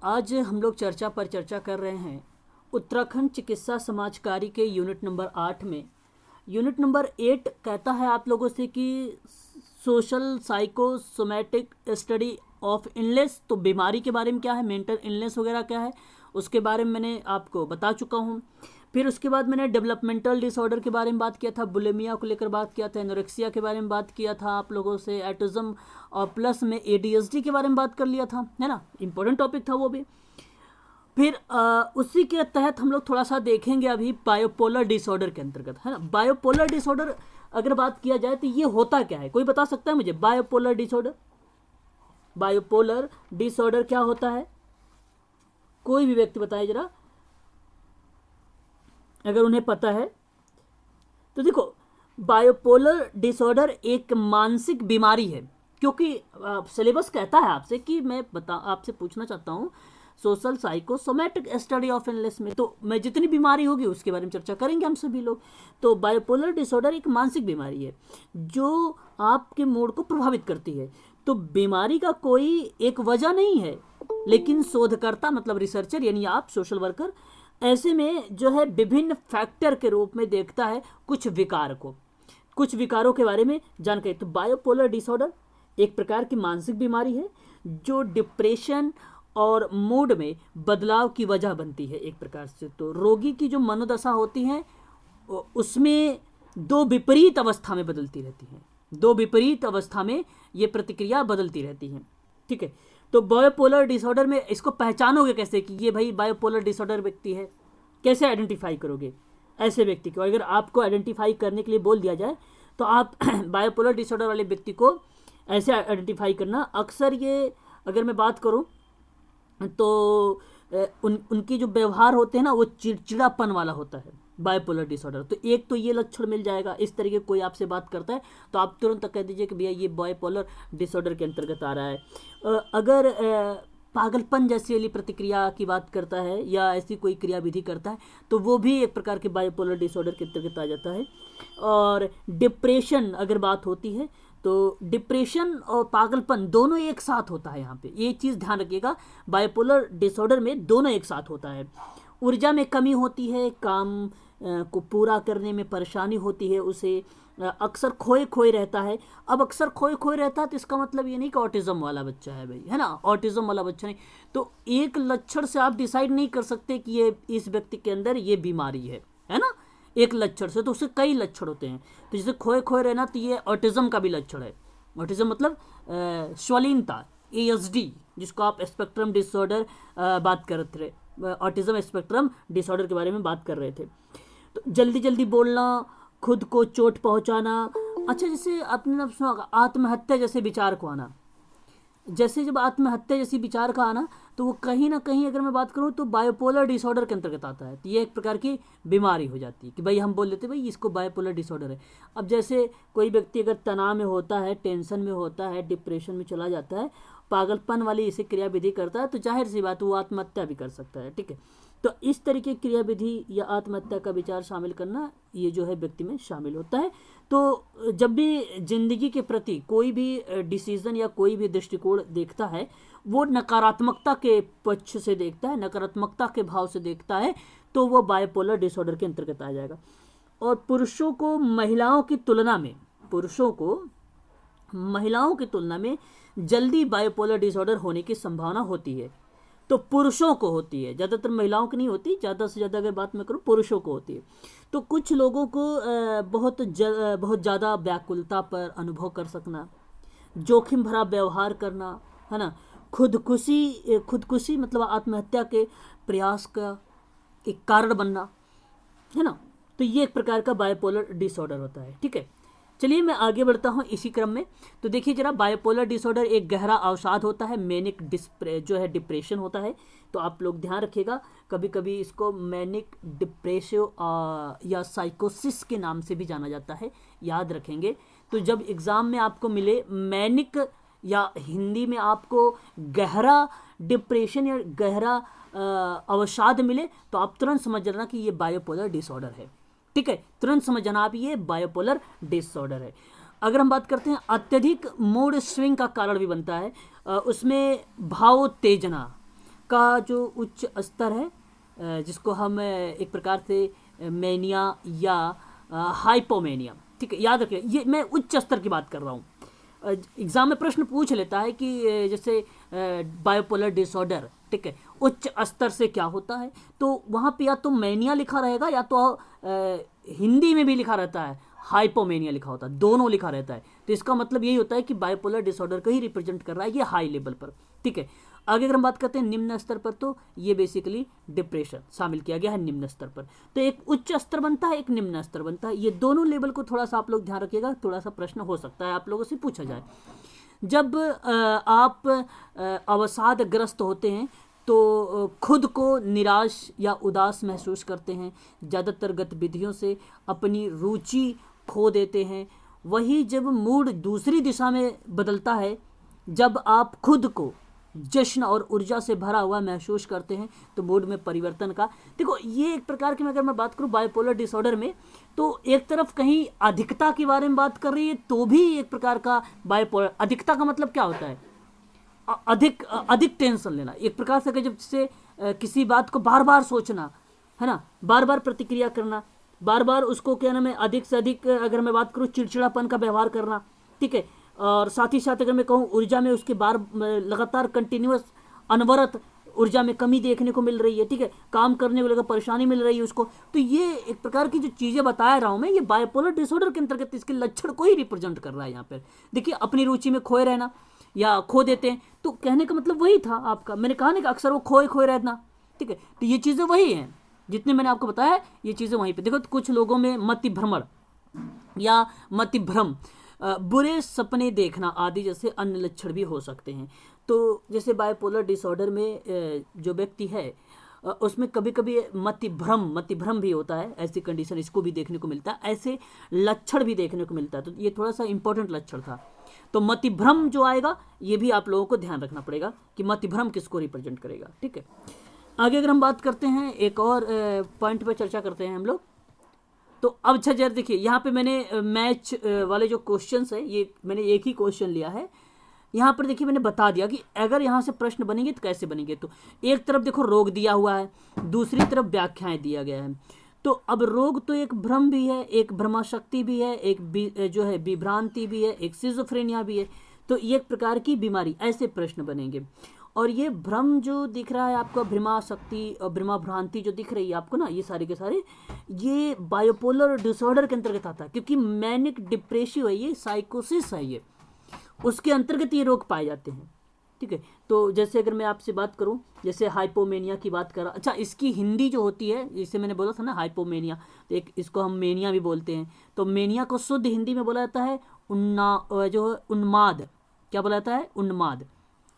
आज हम लोग चर्चा पर चर्चा कर रहे हैं उत्तराखंड चिकित्सा समाज कार्य के यूनिट नंबर 8 में। यूनिट नंबर 8 कहता है आप लोगों से कि social psychosomatic study of illness, तो बीमारी के बारे में क्या है, मेंटल इलनेस वगैरह क्या है, उसके बारे में मैंने आपको बता चुका हूँ। फिर उसके बाद मैंने डेवलपमेंटल डिसऑर्डर के बारे में बात किया था, बुलिमिया को लेकर बात किया था, एनोरेक्सिया के बारे में बात किया था आप लोगों से, ऑटिज्म और प्लस में एडीएचडी के बारे में बात कर लिया था, है ना, इंपॉर्टेंट टॉपिक था वो भी। फिर उसी के तहत हम लोग थोड़ा सा देखेंगे अभी बायोपोलर डिसऑर्डर के अंतर्गत, है ना। बायोपोलर डिसऑर्डर अगर बात किया जाए तो ये होता क्या है, कोई बता सकता है मुझे? बायोपोलर डिसऑर्डर, बायोपोलर डिसऑर्डर क्या होता है? कोई भी व्यक्ति बताए जरा, अगर उन्हें पता है तो। देखो, बायोपोलर डिसऑर्डर एक मानसिक बीमारी है, क्योंकि सिलेबस कहता है आपसे कि मैं आपसे पूछना चाहता हूँ social psychosomatic study of illness में, तो मैं जितनी बीमारी होगी उसके बारे में चर्चा करेंगे हम सभी लोग। तो बायोपोलर डिसऑर्डर एक मानसिक बीमारी है जो आपके मूड को प्रभावित करती है। तो बीमारी का कोई एक वजह नहीं है, लेकिन शोधकर्ता मतलब रिसर्चर यानी आप सोशल वर्कर ऐसे में जो है विभिन्न फैक्टर के रूप में देखता है कुछ विकार को, कुछ विकारों के बारे में जानकारी। तो बायोपोलर डिसऑर्डर एक प्रकार की मानसिक बीमारी है जो डिप्रेशन और मूड में बदलाव की वजह बनती है एक प्रकार से। तो रोगी की जो मनोदशा होती है उसमें दो विपरीत अवस्था में बदलती रहती है, दो विपरीत अवस्था में ये प्रतिक्रिया बदलती रहती है, ठीक है। तो बायोपोलर डिसऑर्डर में इसको पहचानोगे कैसे कि ये भाई बायोपोलर डिसऑर्डर व्यक्ति है? कैसे आइडेंटिफाई करोगे ऐसे व्यक्ति को? अगर आपको आइडेंटिफाई करने के लिए बोल दिया जाए तो आप बायोपोलर डिसऑर्डर वाले व्यक्ति को ऐसे आइडेंटिफाई करना। अक्सर ये अगर मैं बात करूं तो उनकी जो व्यवहार होते हैं ना वो चिड़चिड़ापन वाला होता है बायोपोलर डिसऑर्डर। तो एक तो ये लक्षण मिल जाएगा, इस तरीके कोई आपसे बात करता है तो आप तुरंत कह दीजिए कि भैया ये बायोपोलर डिसऑर्डर के अंतर्गत आ रहा है। अगर पागलपन जैसी वाली प्रतिक्रिया की बात करता है या ऐसी कोई क्रियाविधि करता है तो वो भी एक प्रकार के बायोपोलर डिसऑर्डर के अंतर्गत आ जाता है। और डिप्रेशन अगर बात होती है तो डिप्रेशन और पागलपन दोनों एक साथ होता है। यहाँ पे ये चीज़ ध्यान रखिएगा, बायोपोलर डिसऑर्डर में दोनों एक साथ होता है। ऊर्जा में कमी होती है, काम को पूरा करने में परेशानी होती है, उसे अक्सर खोए खोए रहता है। अब अक्सर खोए खोए रहता है तो इसका मतलब ये नहीं कि ऑटिज्म वाला बच्चा है भाई, है ना, ऑटिज्म वाला बच्चा नहीं। तो एक लक्षण से आप डिसाइड नहीं कर सकते कि ये इस व्यक्ति के अंदर ये बीमारी है ना, एक लक्षण से। तो उससे कई लक्षण होते हैं। तो जैसे खोए खोए रहना तो ये ऑटिज्म का भी लक्षण है। ऑटिज्म मतलब स्वलीनता, ASD, जिसको आप स्पेक्ट्रम डिसऑर्डर बात करते रहे, ऑटिज्म स्पेक्ट्रम डिसऑर्डर के बारे में बात कर रहे थे। तो जल्दी जल्दी बोलना, खुद को चोट पहुंचाना। अच्छा, जैसे आपने ना सुना आत्महत्या जैसे विचार को आना, जैसे जब आत्महत्या जैसी विचार का आना तो वो कहीं ना कहीं अगर मैं बात करूँ तो बायोपोलर डिसऑर्डर के अंतर्गत आता है। तो ये एक प्रकार की बीमारी हो जाती है कि भाई हम बोल लेते भाई इसको बायोपोलर डिसऑर्डर है। अब जैसे कोई व्यक्ति अगर तनाव में होता है, टेंशन में होता है, डिप्रेशन में चला जाता है, पागलपन वाली इसे क्रियाविधि करता है तो जाहिर सी बात वो आत्महत्या भी कर सकता है, ठीक है। तो इस तरीके की क्रियाविधि या आत्महत्या का विचार शामिल करना ये जो है व्यक्ति में शामिल होता है। तो जब भी जिंदगी के प्रति कोई भी डिसीजन या कोई भी दृष्टिकोण देखता है वो नकारात्मकता के पक्ष से देखता है, नकारात्मकता के भाव से देखता है, तो वो बायोपोलर डिसऑर्डर के अंतर्गत आ जाएगा। और पुरुषों को महिलाओं की तुलना में जल्दी बायोपोलर डिसऑर्डर होने की संभावना होती है। तो पुरुषों को होती है, ज़्यादातर महिलाओं की नहीं होती, ज़्यादा से ज़्यादा अगर बात मैं करूँ पुरुषों को होती है। तो कुछ लोगों को बहुत ज़्यादा व्याकुलता पर अनुभव कर सकना, जोखिम भरा व्यवहार करना, है ना, खुदकुशी मतलब आत्महत्या के प्रयास का एक कारण बनना, है ना। तो ये एक प्रकार का बायोपोलर डिसऑर्डर होता है, ठीक है। चलिए मैं आगे बढ़ता हूँ इसी क्रम में। तो देखिए जरा, बायोपोलर डिसऑर्डर एक गहरा अवसाद होता है, मैनिक जो है डिप्रेशन होता है। तो आप लोग ध्यान रखिएगा, कभी कभी इसको मैनिक डिप्रेसिव या साइकोसिस के नाम से भी जाना जाता है, याद रखेंगे। तो जब एग्ज़ाम में आपको मिले मैनिक या हिंदी में आपको गहरा डिप्रेशन या गहरा अवसाद मिले तो आप तुरंत समझ जाना कि ये बायोपोलर डिसऑर्डर है, ठीक है। तुरंत समझ जाना आप ये बायोपोलर डिसऑर्डर है। अगर हम बात करते हैं अत्यधिक मूड स्विंग का कारण भी बनता है, उसमें भावोत्तेजना, का जो उच्च स्तर है, जिसको हम एक प्रकार से मेनिया या हाइपोमेनिया, ठीक है, याद रखिए ये मैं उच्च स्तर की बात कर रहा हूँ। एग्जाम में प्रश्न पूछ लेता है कि जैसे बायोपोलर डिसऑर्डर, ठीक है, उच्च स्तर से क्या होता है, तो वहाँ पे या तो मेनिया लिखा रहेगा या तो हिंदी में भी लिखा रहता है हाइपोमेनिया लिखा होता है, दोनों लिखा रहता है। तो इसका मतलब यही होता है कि बायोपोलर डिसऑर्डर को ही रिप्रेजेंट कर रहा है ये हाई लेवल पर, ठीक है। आगे अगर हम बात करते हैं निम्न स्तर पर, तो ये बेसिकली डिप्रेशन शामिल किया गया है निम्न स्तर पर। तो एक उच्च स्तर बनता है, एक निम्न स्तर बनता है। ये दोनों लेवल को थोड़ा सा आप लोग ध्यान रखिएगा, थोड़ा सा प्रश्न हो सकता है आप लोगों से पूछा जाए। जब आप अवसादग्रस्त होते हैं तो खुद को निराश या उदास महसूस करते हैं, ज़्यादातर गतिविधियों से अपनी रुचि खो देते हैं। वही जब मूड दूसरी दिशा में बदलता है, जब आप खुद को जश्न और ऊर्जा से भरा हुआ महसूस करते हैं, तो मूड में परिवर्तन का, देखो ये एक प्रकार की, अगर मैं बात करूं बाइपोलर डिसऑर्डर में, तो एक तरफ कहीं अधिकता के बारे में बात कर रही है, तो भी एक प्रकार का बाइपोलर, अधिकता का मतलब क्या होता है, अधिक टेंशन लेना, एक प्रकार से जब से किसी बात को बार बार सोचना है ना, बार बार प्रतिक्रिया करना, बार बार उसको क्या नाम है, अधिक से अधिक, अगर मैं बात करूँ चिड़चिड़ापन का व्यवहार करना, ठीक है। और साथ ही साथ अगर मैं कहूँ ऊर्जा में उसके बार लगातार कंटिन्यूस अनवरत ऊर्जा में कमी देखने को मिल रही है, ठीक है, काम करने को लेकर परेशानी मिल रही है उसको। तो ये एक प्रकार की जो चीज़ें बता रहा हूँ मैं, ये बाइपोलर डिसऑर्डर के अंतर्गत इसके लक्षण को ही रिप्रेजेंट कर रहा है। यहाँ पर देखिए अपनी रुचि में खोए रहना या खो देते हैं, तो कहने का मतलब वही था आपका, मैंने कहा ना कि अक्सर वो खोए खोए रहना, ठीक है। तो ये चीज़ें वही हैं जितने मैंने आपको बताया, ये चीज़ें वहीं पे। देखो तो कुछ लोगों में मति भ्रमण या मति भ्रम, बुरे सपने देखना आदि जैसे अन्य लक्षण भी हो सकते हैं। तो जैसे बाइपोलर डिसऑर्डर में जो व्यक्ति है उसमें कभी कभी मति भ्रम भी होता है, ऐसी कंडीशन इसको भी देखने को मिलता है, ऐसे लक्षण भी देखने को मिलता है। तो ये थोड़ा सा इंपॉर्टेंट लक्षण था। तो मति भ्रम जो आएगा ये भी आप लोगों को ध्यान रखना पड़ेगा कि मति भ्रम किसको रिप्रेजेंट करेगा, ठीक है। आगे अगर हम बात करते हैं एक और पॉइंट पर चर्चा करते हैं हम लोग, तो अब अच्छा जरा देखिए यहाँ पे मैंने मैच वाले जो क्वेश्चंस है, ये मैंने एक ही क्वेश्चन लिया है। यहाँ पर देखिए मैंने बता दिया कि अगर यहाँ से प्रश्न बनेंगे तो कैसे बनेंगे। तो एक तरफ देखो रोग दिया हुआ है, दूसरी तरफ व्याख्याएं दिया गया है। तो अब रोग तो एक भ्रम भी है, एक भ्रमाशक्ति भी है, एक जो है विभ्रांति भी है, एक सिजोफ्रेनिया भी है। तो ये एक प्रकार की बीमारी, ऐसे प्रश्न बनेंगे। और ये भ्रम जो दिख रहा है आपको, भ्रमाशक्ति और भ्रमाभ्रांति जो दिख रही है आपको ना, ये सारे के सारे ये बायोपोलर डिसऑर्डर के अंतर्गत आता है, क्योंकि मैनिक डिप्रेसिव है, ये साइकोसिस है, ये उसके अंतर्गत ये रोग पाए जाते हैं, ठीक है। तो जैसे अगर मैं आपसे बात करूं, जैसे हाइपोमेनिया की बात करा, अच्छा इसकी हिंदी जो होती है, जैसे मैंने बोला था ना हाइपोमेनिया, तो एक इसको हम मेनिया भी बोलते हैं। तो मेनिया को शुद्ध हिंदी में बोला जाता है उन्माद, क्या बोला जाता है, उन्माद,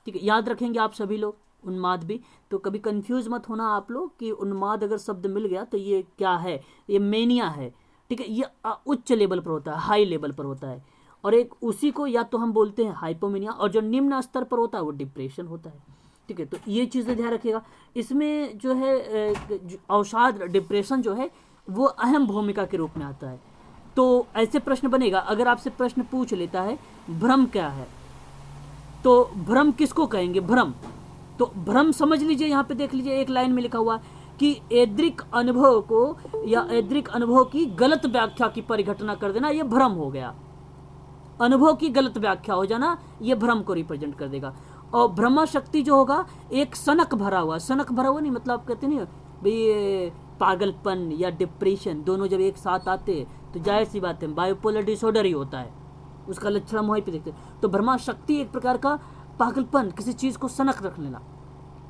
ठीक है। याद रखेंगे आप सभी लोग उन्माद भी। तो कभी कंफ्यूज मत होना आप लोग कि उन्माद अगर शब्द मिल गया तो ये क्या है, ये मेनिया है, ठीक है। ये उच्च लेवल पर होता है, हाई लेवल पर होता है। और एक उसी को या तो हम बोलते हैं हाइपोमेनिया, और जो निम्न स्तर पर होता है वो डिप्रेशन होता है, ठीक है। तो ये चीज़ें ध्यान रखिएगा। इसमें जो है अवसाद डिप्रेशन जो है वो अहम भूमिका के रूप में आता है। तो ऐसे प्रश्न बनेगा, अगर आपसे प्रश्न पूछ लेता है भ्रम क्या है, तो भ्रम किसको कहेंगे, भ्रम। तो भ्रम समझ लीजिए, यहाँ पे देख लीजिए एक लाइन में लिखा हुआ कि ऐद्रिक अनुभव को या ऐद्रिक अनुभव की गलत व्याख्या की परिघटना कर देना, ये भ्रम हो गया। अनुभव की गलत व्याख्या हो जाना ये भ्रम को रिप्रेजेंट कर देगा। और ब्रह्मा शक्ति जो होगा एक सनक भरा हुआ नहीं, मतलब आप कहते नहीं भाई पागलपन या डिप्रेशन दोनों जब एक साथ आते तो जाहिर सी बात है बायोपोलर डिसऑर्डर ही होता है, उसका लक्षण हम वहीं पे देखते हैं। तो ब्रह्मा शक्ति एक प्रकार का पागलपन, किसी चीज़ को सनक रख लेना,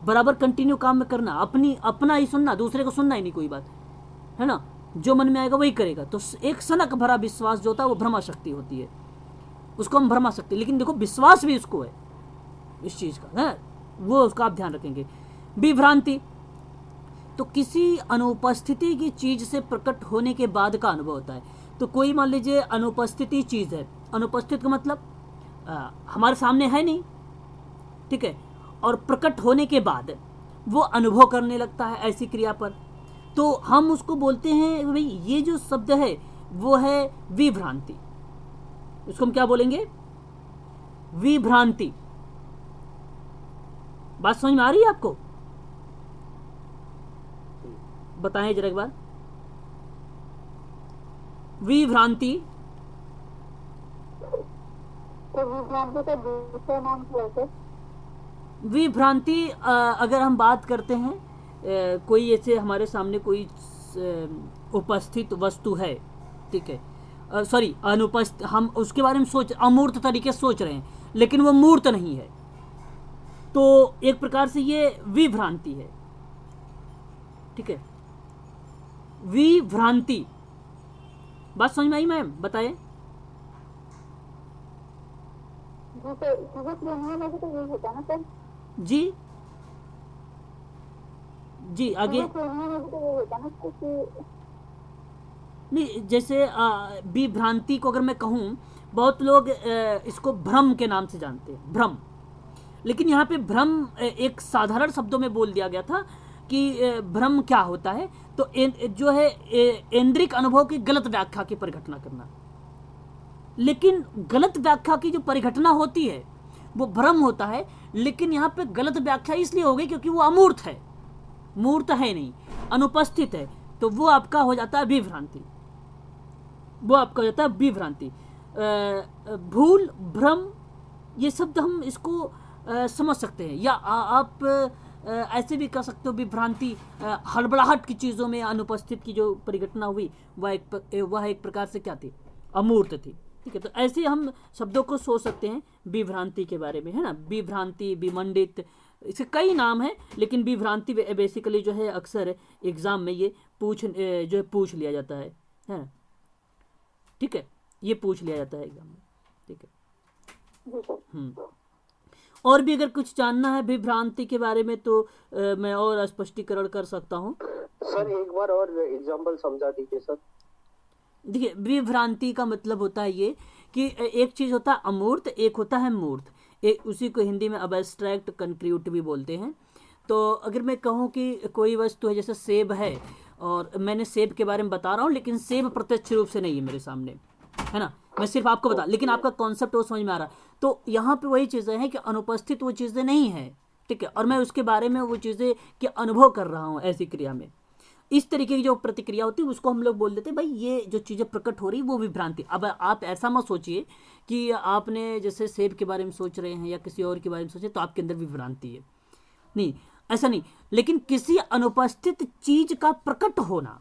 बराबर कंटिन्यू काम में करना, अपना ही सुनना, दूसरे को सुनना ही नहीं, कोई बात है ना, जो मन में आएगा वही करेगा। तो एक सनक भरा विश्वास जो होता है वो ब्रह्मा शक्ति होती है, उसको हम भ्रमा सकते। लेकिन देखो विश्वास भी उसको है इस चीज़ का है, वो उसका आप ध्यान रखेंगे। विभ्रांति तो किसी अनुपस्थिति की चीज़ से प्रकट होने के बाद का अनुभव होता है। तो कोई मान लीजिए अनुपस्थिति चीज़ है, अनुपस्थित का मतलब हमारे सामने है नहीं, ठीक है, और प्रकट होने के बाद वो अनुभव करने लगता है ऐसी क्रिया पर, तो हम उसको बोलते हैं भाई ये जो शब्द है वो है विभ्रांति। उसको हम क्या बोलेंगे, विभ्रांति। बात समझ में आ रही है आपको, बताएं जरा एक बार। विभ्रांति, तो विभ्रांति का दूसरा नाम क्या है सर? विभ्रांति अगर हम बात करते हैं कोई ऐसे हमारे सामने कोई उपस्थित वस्तु है, ठीक है, सॉरी अनुपस्थित, हम उसके बारे में सोच अमूर्त तरीके से सोच रहे हैं लेकिन वो मूर्त नहीं है, तो एक प्रकार से ये विभ्रांति है, ठीक है। विभ्रांति, बात समझ में आई मैम? बताएं। जी सर, शिवोत्प्रेमियों में भी तो यही होता है ना सर? जी जी आगे। शिवोत्प्रेमियों में भी तो यही होता है ना सर कि नहीं, जैसे विभ्रांति को अगर मैं कहूँ, बहुत लोग इसको भ्रम के नाम से जानते हैं, भ्रम। लेकिन यहाँ पे भ्रम एक साधारण शब्दों में बोल दिया गया था कि भ्रम क्या होता है, तो जो है इंद्रिक अनुभव की गलत व्याख्या की परिघटना करना। लेकिन गलत व्याख्या की जो परिघटना होती है वो भ्रम होता है, लेकिन यहाँ पे गलत व्याख्या इसलिए हो गई क्योंकि वो अमूर्त है, मूर्त है नहीं, अनुपस्थित है, तो वो आपका हो जाता है विभ्रांति, वो आपका हो जाता है विभ्रांति। भूल, भ्रम, ये शब्द हम इसको समझ सकते हैं, या आप ऐसे भी कह सकते हो विभ्रांति, हड़बड़ाहट की चीज़ों में अनुपस्थित की जो परिघटना हुई वह एक प्रकार से क्या थी, अमूर्त थी, ठीक है। तो ऐसे हम शब्दों को सोच सकते हैं विभ्रांति के बारे में, है ना। विभ्रांति, विमंडित, इसके कई नाम हैं, लेकिन विभ्रांति बेसिकली जो है अक्सर एग्जाम में ये जो है पूछ लिया जाता है ना, ठीक है, ये पूछ लिया जाता है एग्जाम में, ठीक है। और भी अगर कुछ जानना है विभ्रांति के बारे में तो मैं और स्पष्टीकरण कर सकता हूँ सर। एक बार और एग्जांपल समझा दीजिए सर। देखिए, विभ्रांति का मतलब होता है ये कि एक चीज़ होता है अमूर्त, एक होता है मूर्त, एक उसी को हिंदी में अबस्ट्रैक्ट कंक्रीट भी बोलते हैं। तो अगर मैं कहूँ कि कोई वस्तु है, जैसे सेब है, और मैंने सेब के बारे में बता रहा हूँ, लेकिन सेब प्रत्यक्ष रूप से नहीं है मेरे सामने, है ना, मैं सिर्फ आपको बता, लेकिन आपका कॉन्सेप्ट वो समझ में आ रहा है। तो यहाँ पे वही चीज़ें हैं कि अनुपस्थित वो चीज़ें नहीं है, ठीक है, और मैं उसके बारे में वो चीज़ें के अनुभव कर रहा हूँ ऐसी क्रिया में। इस तरीके की जो प्रतिक्रिया होती है उसको हम लोग बोल देते हैं भाई ये जो चीज़ें प्रकट हो रही वो विभ्रांति। अब आप ऐसा मत सोचिए कि आपने जैसे सेब के बारे में सोच रहे हैं या किसी और के बारे में सोचे तो आपके अंदर विभ्रांति है, नहीं, ऐसा नहीं। लेकिन किसी अनुपस्थित चीज का प्रकट होना,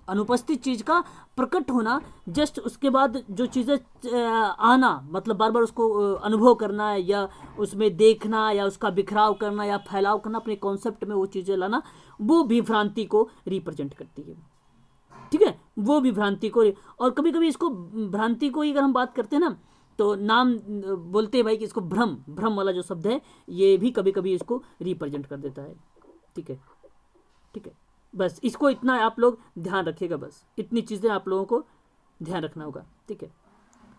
अनुपस्थित चीज का प्रकट होना, जस्ट उसके बाद जो चीज़ें आना, मतलब बार बार उसको अनुभव करना है, या उसमें देखना, या उसका बिखराव करना, या फैलाव करना, अपने कॉन्सेप्ट में वो चीज़ें लाना, वो विभ्रांति को रिप्रेजेंट करती है, ठीक है, वो विभ्रांति को। और कभी कभी इसको भ्रांति को ही अगर हम बात करते हैं ना, तो नाम बोलते हैं भाई कि इसको भ्रम, भ्रम वाला जो शब्द है ये भी कभी कभी इसको रिप्रेजेंट कर देता है, ठीक है, ठीक है। बस इसको इतना आप लोग ध्यान रखिएगा, बस इतनी चीज़ें आप लोगों को ध्यान रखना होगा, ठीक है।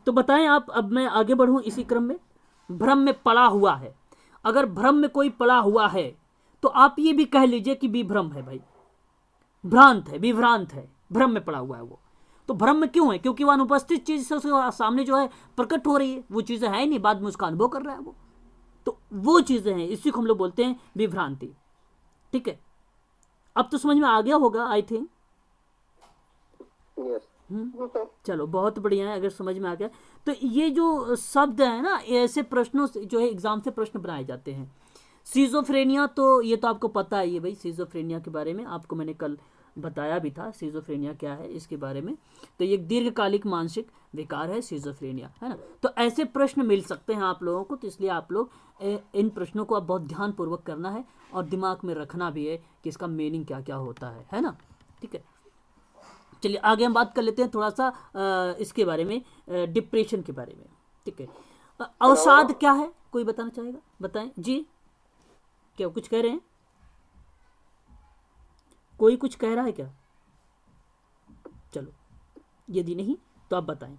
तो बताएं आप, अब मैं आगे बढ़ूं इसी क्रम में। भ्रम में पड़ा हुआ है, अगर भ्रम में कोई पड़ा हुआ है तो आप ये भी कह लीजिए कि विभ्रम है भाई, भ्रांत है, विभ्रांत है, भ्रम में पड़ा हुआ है वो। तो भ्रम में क्यों है? क्योंकि वह अनुपस्थित चीज से उसके सामने जो है प्रकट हो रही है, वो चीज़ें है ही नहीं, बाद में उसका अनुभव कर रहा है वो, तो वो चीज़ें हैं, इसी को हम लोग बोलते हैं विभ्रांति, ठीक है। अब तो समझ में आ गया होगा आई थिंक। चलो बहुत बढ़िया है, अगर समझ में आ गया तो ये जो शब्द है ना, ऐसे प्रश्नों से जो है एग्जाम से प्रश्न बनाए जाते हैं। सीजोफ्रेनिया, तो ये तो आपको पता ही है भाई, सीजोफ्रेनिया के बारे में आपको मैंने कल बताया भी था, सीजोफ्रेनिया क्या है इसके बारे में। तो ये दीर्घकालिक मानसिक विकार है सीजोफ्रेनिया, है ना। तो ऐसे प्रश्न मिल सकते हैं आप लोगों को, तो इसलिए आप लोग इन प्रश्नों को आप बहुत ध्यानपूर्वक करना है और दिमाग में रखना भी है कि इसका मीनिंग क्या क्या होता है ना, ठीक है। चलिए आगे हम बात कर लेते हैं थोड़ा सा इसके बारे में, डिप्रेशन के बारे में, ठीक है। अवसाद क्या है, कोई बताना चाहेगा? बताएं जी, क्या कुछ कह रहे हैं? कोई कुछ कह रहा है क्या? चलो, यदि नहीं तो आप बताएं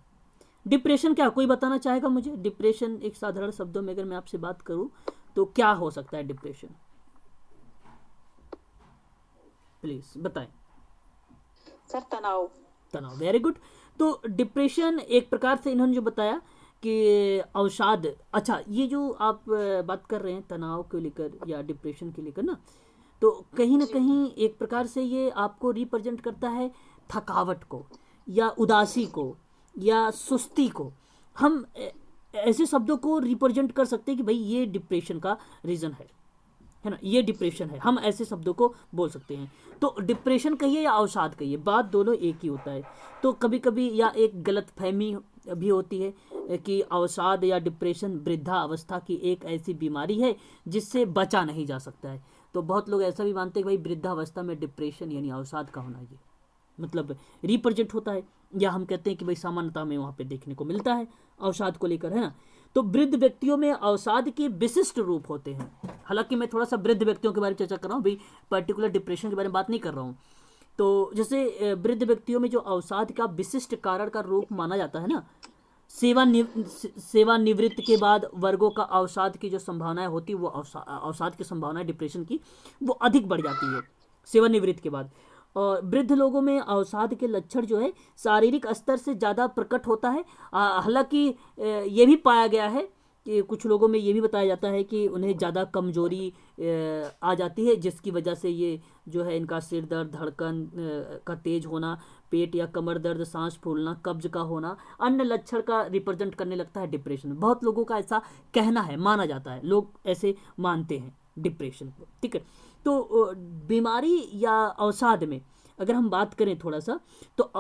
डिप्रेशन क्या, कोई बताना चाहेगा मुझे? डिप्रेशन एक साधारण शब्दों में अगर मैं आपसे बात करूं तो क्या हो सकता है डिप्रेशन, प्लीज बताएं। सर तनाव। तनाव, वेरी गुड। तो डिप्रेशन एक प्रकार से इन्होंने जो बताया कि अवसाद, अच्छा ये जो आप बात कर रहे हैं तनाव को लेकर या डिप्रेशन के लेकर ना, तो कहीं ना कहीं एक प्रकार से ये आपको रिप्रेजेंट करता है थकावट को या उदासी को या सुस्ती को। हम ऐसे शब्दों को रिप्रेजेंट कर सकते हैं कि भाई ये डिप्रेशन का रीज़न है ना, ये डिप्रेशन है, हम ऐसे शब्दों को बोल सकते हैं। तो डिप्रेशन कहिए या अवसाद कहिए, बात दोनों एक ही होता है। तो कभी कभी या एक गलत फहमी भी होती है कि अवसाद या डिप्रेशन वृद्धा अवस्था की एक ऐसी बीमारी है जिससे बचा नहीं जा सकता है। तो बहुत लोग ऐसा भी मानते हैं कि भाई वृद्धावस्था में डिप्रेशन यानी अवसाद का होना ये मतलब रिप्रेजेंट होता है, या हम कहते हैं कि भाई सामान्यता में वहाँ पे देखने को मिलता है अवसाद को लेकर, है ना। तो वृद्ध व्यक्तियों में अवसाद के विशिष्ट रूप होते हैं। हालांकि मैं थोड़ा सा वृद्ध व्यक्तियों के बारे में चर्चा कर रहा हूँ, भाई पर्टिकुलर डिप्रेशन के बारे में बात नहीं कर रहा हूँ। तो जैसे वृद्ध व्यक्तियों में जो अवसाद का विशिष्ट कारण का रूप माना जाता है ना, सेवानिवृत्त के बाद वर्गों का अवसाद की जो संभावनाएं होती है वो अवसाद की संभावनाएं डिप्रेशन की वो अधिक बढ़ जाती है सेवानिवृत्त के बाद। और वृद्ध लोगों में अवसाद के लक्षण जो है शारीरिक स्तर से ज़्यादा प्रकट होता है। हालांकि ये भी पाया गया है कि कुछ लोगों में ये भी बताया जाता है कि उन्हें ज़्यादा कमजोरी आ जाती है, जिसकी वजह से ये जो है इनका सिर दर्द, धड़कन का तेज होना, पेट या कमर दर्द, सांस फूलना, कब्ज का होना, अन्य लक्षण का रिप्रेजेंट करने लगता है डिप्रेशन। बहुत लोगों का ऐसा कहना है, माना जाता है, लोग ऐसे मानते हैं डिप्रेशन को, ठीक है। तो बीमारी या अवसाद में अगर हम बात करें थोड़ा सा, तो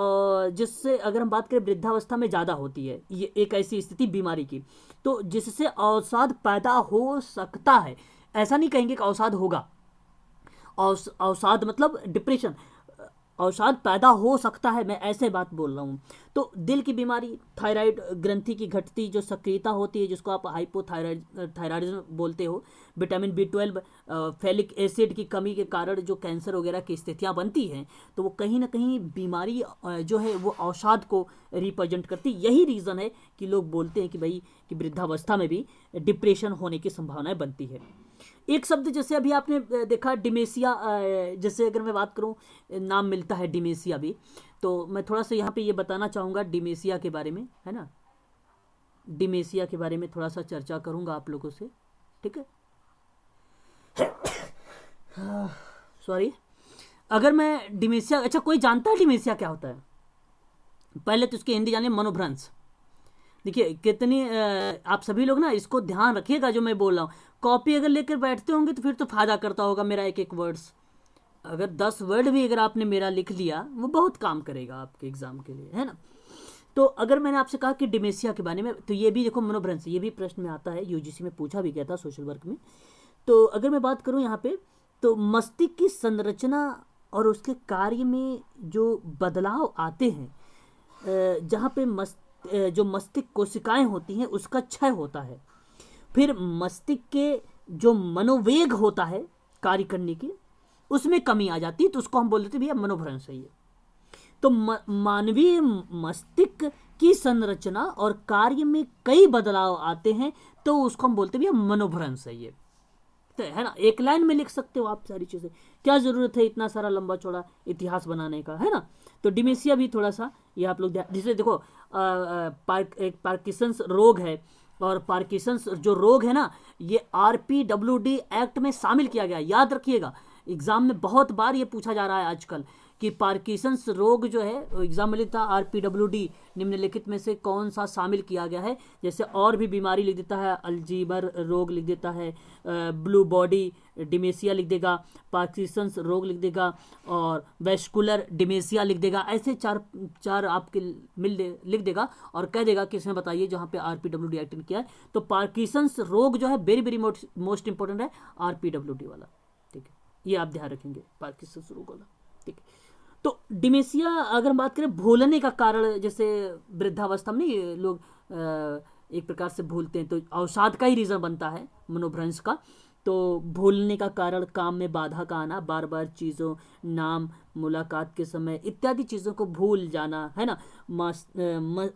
जिससे अगर हम बात करें वृद्धावस्था में ज़्यादा होती है ये एक ऐसी स्थिति बीमारी की, तो जिससे अवसाद पैदा हो सकता है। ऐसा नहीं कहेंगे कि अवसाद होगा, अवसाद मतलब डिप्रेशन, अवसाद पैदा हो सकता है, मैं ऐसे बात बोल रहा हूँ। तो दिल की बीमारी, थायराइड ग्रंथि की घटती जो सक्रियता होती है जिसको आप हाइपोथायराइडिज्म बोलते हो, विटामिन B12, फैलिक एसिड की कमी के कारण जो कैंसर वगैरह की स्थितियाँ बनती हैं, तो वो कहीं ना कहीं बीमारी जो है वो अवसाद को रिप्रेजेंट करती। यही रीज़न है कि लोग बोलते हैं कि भाई कि वृद्धावस्था में भी डिप्रेशन होने की संभावनाएं बनती है। एक शब्द जैसे अभी आपने देखा डिमेंशिया, जैसे अगर मैं बात करूं नाम मिलता है डिमेंशिया भी, तो मैं थोड़ा सा यहाँ पे ये बताना चाहूँगा डिमेंशिया के बारे में, है ना। डिमेंशिया के बारे में थोड़ा सा चर्चा करूँगा आप लोगों से, ठीक है। सॉरी, अगर मैं डिमेंशिया, अच्छा कोई जानता है डिमेंशिया क्या होता है? पहले तो इसकी हिंदी जानिए, मनोभ्रंश। देखिए कितनी आप सभी लोग ना इसको ध्यान रखिएगा जो मैं बोल रहा हूँ। कॉपी अगर लेकर बैठते होंगे तो फिर तो फ़ायदा करता होगा मेरा एक एक वर्ड्स। अगर 10 वर्ड भी अगर आपने मेरा लिख लिया वो बहुत काम करेगा आपके एग्ज़ाम के लिए, है ना। तो अगर मैंने आपसे कहा कि डिमेंशिया के बारे में, तो ये भी देखो मनोभ्रंश, ये भी प्रश्न में आता है, यूजीसी में पूछा भी गया था सोशल वर्क में। तो अगर मैं बात करूँ यहाँ पे, तो मस्तिष्क की संरचना और उसके कार्य में जो बदलाव आते हैं, जहाँ पे जो मस्तिष्क कोशिकाएं होती हैं उसका क्षय होता है। फिर मस्तिष्क के जो मनोवेग होता है कार्य करने की, उसमें कमी आ जाती है, तो उसको हम बोल देते हैं भैया मनोभ्रंश है ये। तो मानवीय मस्तिष्क की संरचना और कार्य में कई बदलाव आते हैं, तो उसको हम बोलते हैं भैया मनोभ्रंश है ये, तो है ना। एक लाइन में लिख सकते हो आप सारी चीज़ें, क्या ज़रूरत है इतना सारा लंबा चौड़ा इतिहास बनाने का, है ना। तो डिमेंशिया भी थोड़ा सा ये आप लोग जैसे देखो एक पार्किंसंस रोग है, और पार्किंसंस जो रोग है ना ये RPWD एक्ट में शामिल किया गया। याद रखिएगा, एग्ज़ाम में बहुत बार ये पूछा जा रहा है आजकल कि पार्किंसंस रोग जो है, एग्जाम में लिखता है RPWD निम्नलिखित में से कौन सा शामिल किया गया है। जैसे और भी बीमारी लिख देता है, अल्जीमर रोग लिख देता है, ब्लू बॉडी डिमेंशिया लिख देगा, पार्किंसंस रोग लिख देगा, और वेस्कुलर डिमेंशिया लिख देगा। ऐसे चार आपके लिख देगा और कह देगा कि इसमें बताइए जहाँ पे RPWD एक्ट किया है। तो पार्किंसंस रोग जो है वेरी वेरी मोस्ट इंपॉर्टेंट है RPWD वाला, ठीक है, ये आप ध्यान रखेंगे, पार्किंसंस रोग वाला, ठीक है। तो डिमेंशिया अगर हम बात करें भूलने का कारण, जैसे वृद्धावस्था में नहीं लोग एक प्रकार से भूलते हैं, तो अवसाद का ही रीज़न बनता है मनोभ्रंश का। तो भूलने का कारण काम में बाधा का आना, बार बार चीज़ों, नाम, मुलाकात के समय इत्यादि चीज़ों को भूल जाना, है ना।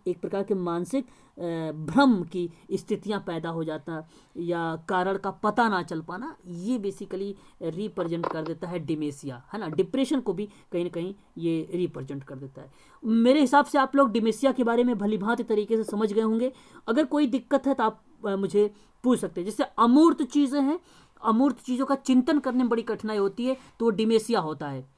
एक प्रकार के मानसिक भ्रम की स्थितियां पैदा हो जाता, या कारण का पता ना चल पाना, ये बेसिकली रिप्रेजेंट कर देता है डिमेंशिया, है ना। डिप्रेशन को भी कहीं ना कहीं ये रिप्रेजेंट कर देता है। मेरे हिसाब से आप लोग डिमेंशिया के बारे में भलीभांति तरीके से समझ गए होंगे। अगर कोई दिक्कत है तो आप मुझे पूछ सकते हैं। जैसे अमूर्त चीज़ें हैं अमूर्त चीज़ों का चिंतन करने में बड़ी कठिनाई होती है, तो वो डिमेंशिया होता है।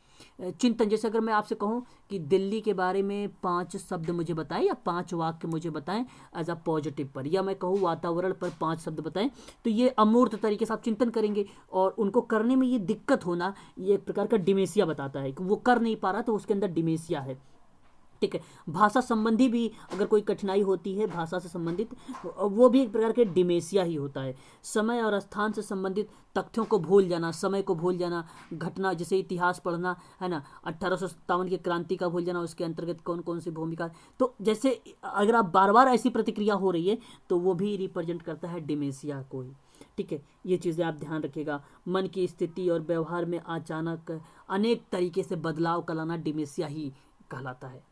चिंतन, जैसे अगर मैं आपसे कहूँ कि दिल्ली के बारे में 5 शब्द मुझे बताएं या 5 वाक्य मुझे बताएं एज अ पॉजिटिव पर, या मैं कहूँ वातावरण पर 5 शब्द बताएं, तो ये अमूर्त तरीके से आप चिंतन करेंगे और उनको करने में ये दिक्कत होना, ये एक प्रकार का डिमेंशिया बताता है कि वो कर नहीं पा रहा, तो उसके अंदर डिमेंशिया है। ठीक है। भाषा संबंधी भी अगर कोई कठिनाई होती है भाषा से संबंधित, वो भी एक प्रकार के डिमेंशिया ही होता है। समय और स्थान से संबंधित तथ्यों को भूल जाना, समय को भूल जाना, घटना जैसे इतिहास पढ़ना है ना, 1857 की क्रांति का भूल जाना, उसके अंतर्गत कौन कौन सी भूमिका, तो जैसे अगर आप बार बार ऐसी प्रतिक्रिया हो रही है तो वो भी रिप्रेजेंट करता है डिमेंशिया को ही। ठीक है, ये चीज़ें आप ध्यान रखिएगा। मन की स्थिति और व्यवहार में अचानक अनेक तरीके से बदलाव का लाना डिमेंशिया ही कहलाता है।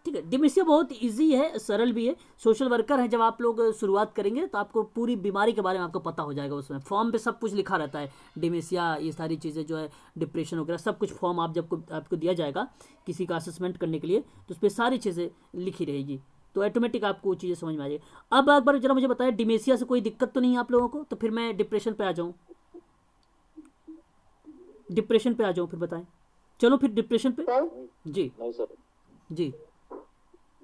ठीक है, डिमेंशिया बहुत इजी है, सरल भी है। सोशल वर्कर हैं, जब आप लोग शुरुआत करेंगे तो आपको पूरी बीमारी के बारे में आपको पता हो जाएगा। उसमें फॉर्म पे सब कुछ लिखा रहता है, डिमेंशिया, ये सारी चीज़ें जो है, डिप्रेशन वगैरह सब कुछ फॉर्म आप जब आपको दिया जाएगा किसी का असेसमेंट करने के लिए, तो उस पर सारी चीज़ें लिखी रहेगी, तो ऑटोमेटिक आपको वो चीज़ें समझ में आ जाएगी। अब एक बार जरा मुझे बताया, डिमेंशिया से कोई दिक्कत तो नहीं है आप लोगों को? तो फिर मैं डिप्रेशन पे आ जाऊँ, डिप्रेशन पे आ जाऊँ फिर बताएं। चलो फिर डिप्रेशन पे। सर जी नहीं सर। जी।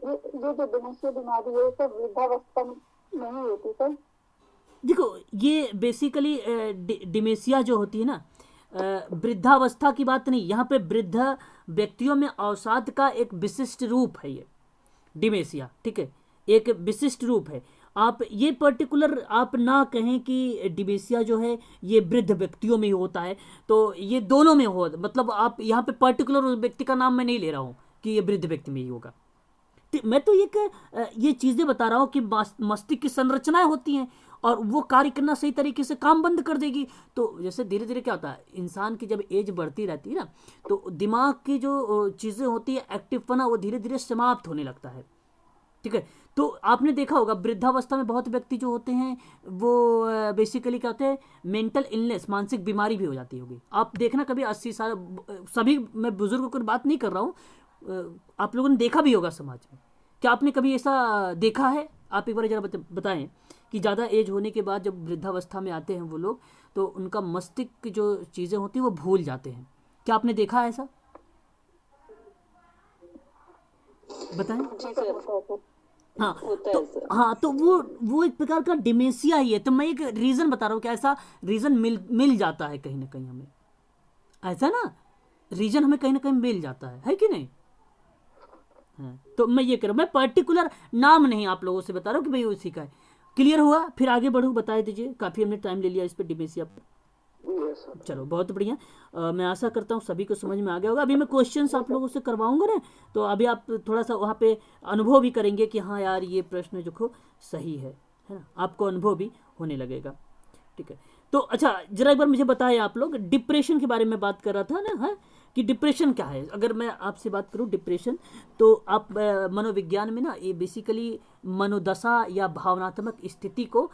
ये जो डिमेंशिया बीमारी है सब वृद्धावस्था में नहीं होती सर? देखो, ये बेसिकली डिमेंशिया जो होती है ना, वृद्धावस्था की बात नहीं, यहाँ पे वृद्ध व्यक्तियों में अवसाद का एक विशिष्ट रूप है ये डिमेंशिया। ठीक है, एक विशिष्ट रूप है। आप ये पर्टिकुलर आप ना कहें कि डिमेंशिया जो है ये वृद्ध व्यक्तियों में ही होता है, तो ये दोनों में हो, मतलब आप यहाँ पे पर्टिकुलर व्यक्ति का नाम मैं नहीं ले रहा हूँ कि ये वृद्ध व्यक्ति में ही होगा। मैं तो ये चीज़ें बता रहा हूँ कि मस्तिष्क की संरचनाएं होती हैं और वो कार्य करना सही तरीके से काम बंद कर देगी। तो जैसे धीरे धीरे क्या होता है, इंसान की जब एज बढ़ती रहती है ना, तो दिमाग की जो चीज़ें होती है, एक्टिवपना, वो धीरे धीरे समाप्त होने लगता है। ठीक है, तो आपने देखा होगा वृद्धावस्था में बहुत व्यक्ति जो होते हैं वो बेसिकली क्या होते हैं, मेंटल इलनेस, मानसिक बीमारी भी हो जाती होगी। आप देखना कभी 80 साल, सभी, मैं बुजुर्गों की बात नहीं कर रहा हूँ, आप लोगों ने देखा भी होगा समाज में। क्या आपने कभी ऐसा देखा है? आप एक बार जरा बताएं कि ज़्यादा एज होने के बाद जब वृद्धावस्था में आते हैं वो लोग, तो उनका मस्तिष्क की जो चीज़ें होती हैं वो भूल जाते हैं। क्या आपने देखा है ऐसा? बताएं। जी सर। हाँ, तो वो एक प्रकार का डिमेंशिया ही है। तो मैं एक रीज़न बता रहा हूँ कि ऐसा रीज़न मिल जाता है कहीं ना कहीं हमें, ऐसा ना रीजन हमें कहीं ना कहीं मिल जाता है कि नहीं? हाँ, तो मैं ये कह रहा हूँ, मैं पर्टिकुलर नाम नहीं आप लोगों से बता रहा हूँ कि भाई उसी का है। क्लियर हुआ? फिर आगे बढ़ूँ, बता दीजिए, काफ़ी हमने टाइम ले लिया इस पर, डिमेंशिया पर। चलो बहुत बढ़िया, मैं आशा करता हूँ सभी को समझ में आ गया होगा। अभी मैं क्वेश्चंस आप लोगों से करवाऊंगा ना, तो अभी आप थोड़ा सा वहाँ पे अनुभव भी करेंगे कि हाँ यार ये प्रश्न जो सही है ना, आपको अनुभव भी होने लगेगा। ठीक है, तो अच्छा जरा एक बार मुझे बताएं, आप लोग डिप्रेशन के बारे में बात कर रहा था ना, हाँ, कि डिप्रेशन क्या है। अगर मैं आपसे बात करूं डिप्रेशन, तो आप मनोविज्ञान में ना ये बेसिकली मनोदशा या भावनात्मक स्थिति को